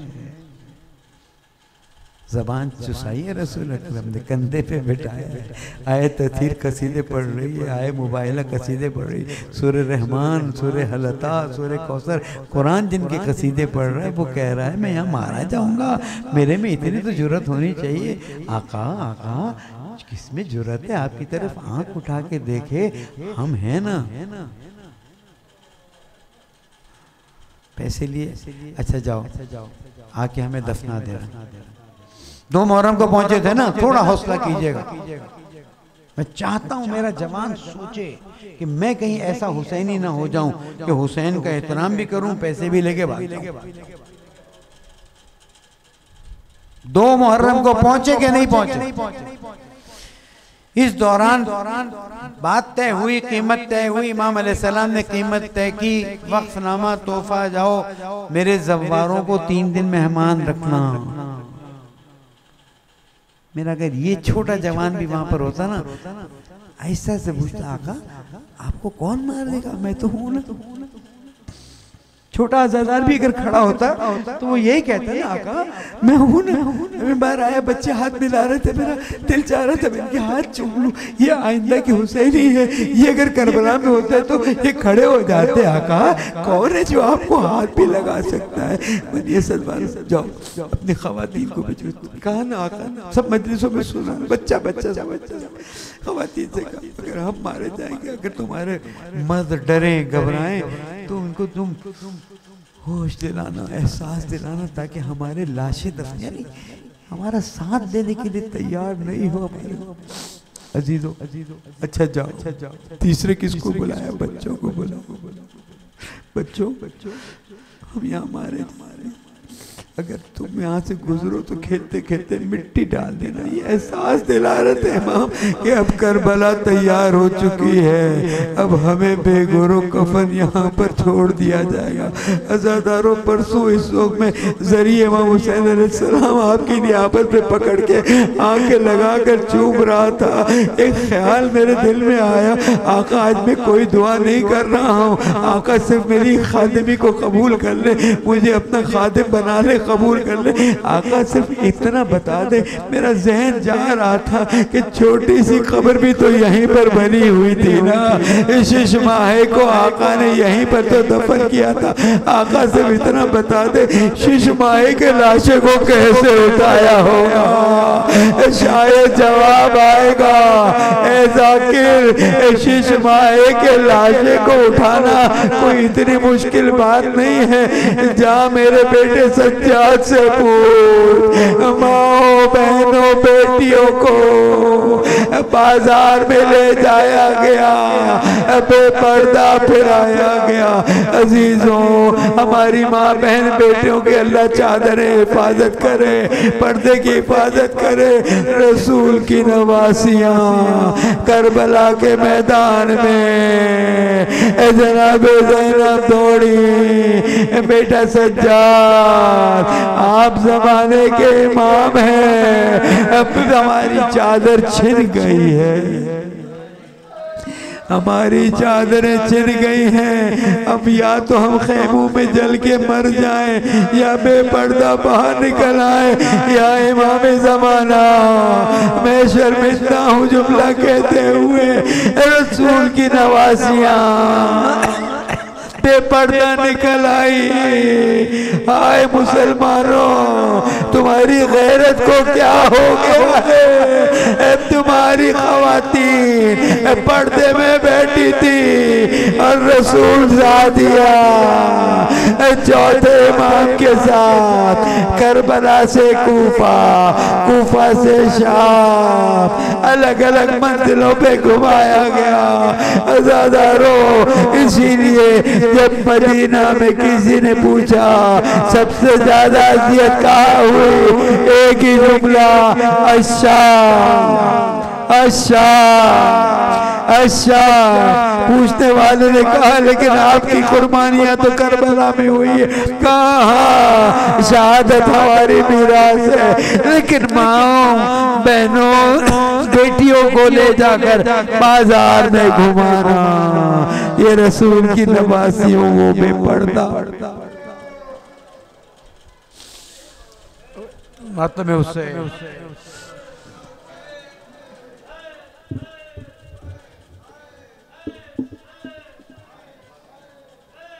ज़बान चुसाई है रसूल अकरम ने, कंधे पे बिठाया है। आए तथीर कसीदे पढ़ रही है, आए मुबाइला कसीदे पढ़ रही है, सूरह रहमान, सूरह हलता, सूरह कौसर, कुरान जिनके कसीदे पढ़ रहा है वो कह रहा है मैं यहाँ मारा जाऊँगा। मेरे में इतनी तो जुर्रत होनी चाहिए। आका आका किसमें जुर्रत है? आपकी तरफ आंख उठा के देखे, हम हैं ना। पैसे लिए, अच्छा जाओ आके हमें दफना देना। 2 मुहर्रम को पहुंचे थे ना, थोड़ा हौसला कीजिएगा। मैं चाहता हूं मेरा जवान सोचे कि मैं कहीं ऐसा हुसैनी ना हो जाऊं कि हुसैन का एहतराम भी करूं, पैसे भी लेके भाग जाऊं। 2 मुहर्रम को पहुंचे कि नहीं पहुंचे? इस दौरान बात तय हुई, कीमत तय हुई। इमाम अलैहिस्सलाम ने कीमत तय की, वक्फनामा तोहफा, जाओ मेरे ज़व्वारों को 3 दिन मेहमान रखना। मेरा अगर ये छोटा जवान भी वहां पर होता ना, ऐसा से पूछता, आका आपको कौन मार देगा, मैं तो हूं ना। छोटा आजादार भी अगर खड़ा होता तो वो यही कहता ना, आका मैं हूं ना। मैं बाहर आया, बच्चे हाथ मिला रहे थे, मेरा दिल चाह रहा था मैं इनके हाथ चूम लूं। ये आइंदा की हुसैनी है, ये अगर करबला में होता है तो ये खड़े हो जाते। आका कौन है जो आपको हाथ भी लगा सकता है? बनिए सलमान, जाओ अपनी खवातीन को भेजो। कहा ना आका, सब मजलिसों में सुना, बच्चा बच्चा खवातीन से कहा, अगर हम मारे जाएंगे, अगर तुम्हारे मर्द डरे घबराएं तो उनको तुम होश दिलाना, एहसास दिलाना, ताकि हमारे लाशें दफन यानी हमारा साथ देने के लिए तैयार नहीं हो हमारे अजीजों। अच्छा जाओ, तीसरे किसको बुलाया? बच्चों को बुलाओ। बच्चों हम यहाँ मारे, अगर तुम यहाँ से गुजरो तो खेलते खेलते मिट्टी डाल देना। ये एहसास दिला रहे थे इमाम कि अब करबला तैयार हो चुकी है, अब हमें बेगोरो कफन यहाँ पर छोड़ दिया जाएगा। अज़ादारों, परसों इस वक्त में जरिए इमाम हुसैन अलैहिस्सलाम आपकी नियाबत पे पकड़ के आंखें लगा कर चूम रहा था। एक ख्याल मेरे दिल में आया, आका आज मैं कोई दुआ नहीं कर रहा हूँ, आका सिर्फ मेरी खादिमी को कबूल कर ले, मुझे अपना खादिम बना ले, कबूल कर ले। आका सिर्फ इतना बता दे। मेरा जहन जा रहा था कि छोटी सी कब्र भी तो यहीं पर बनी हुई थी ना, शिश माहे को आका ने यहीं पर तो दफन किया था। आका सिर्फ इतना बता दे, शिश माहे के लाशे को कैसे उठाया होगा? शायद जवाब आएगा, ए जाकिर, शिश माहे के लाशे को उठाना कोई इतनी मुश्किल बात नहीं है। जा मेरे बेटे सच्चाई से पूछ, माओ बहनों बेटियों को बाजार में ले जाया गया, बेपर्दा फिराया गया। अजीजों, हमारी माँ बहन बेटियों के अल्लाह चादरें हिफाजत करे, पर्दे की हिफाजत करे। रसूल की नवासियाँ करबला के मैदान में जनाब ज़ैनब दौड़ी, बेटा सज्जाद आप जमाने के इमाम हैं, अब हमारी चादर छिन गई है, हमारी चादरें छिन गई हैं। अब या तो हम खेमों में जल के मर जाएं या बेपर्दा बाहर निकल आए। या इमाम ज़माना, मैं शर्मिंदा हूँ जुमला कहते हुए। रसूल की नवासियाँ बेपर्दा निकल आई। आए मुसलमानों, तुम्हारी गैरत को क्या हो गया है? तुम्हारी खवातीन पर्दे में बैठी थी और रसूल ज़ादिया चौथे इमाम के साथ करबला से कूफा, कूफा से शाम, अलग अलग मंजिलों पे घुमाया गया। अज़ादारों, इसीलिए जब मदीना में किसी ने पूछा सबसे ज्यादा अज़ियत कहाँ हुई, एक ही जुमला, अच्छा अच्छा अच्छा। पूछने वाले ने कहा लेकिन आपकी कुर्बानियां तो करबला में हुई है। कहा शहादत हमारी मीरास है, लेकिन माओ बहनों बेटियों को ले जाकर बाजार में घुमाना, ये रसूल की नवासियों वो बेपर्दा। मतलब उससे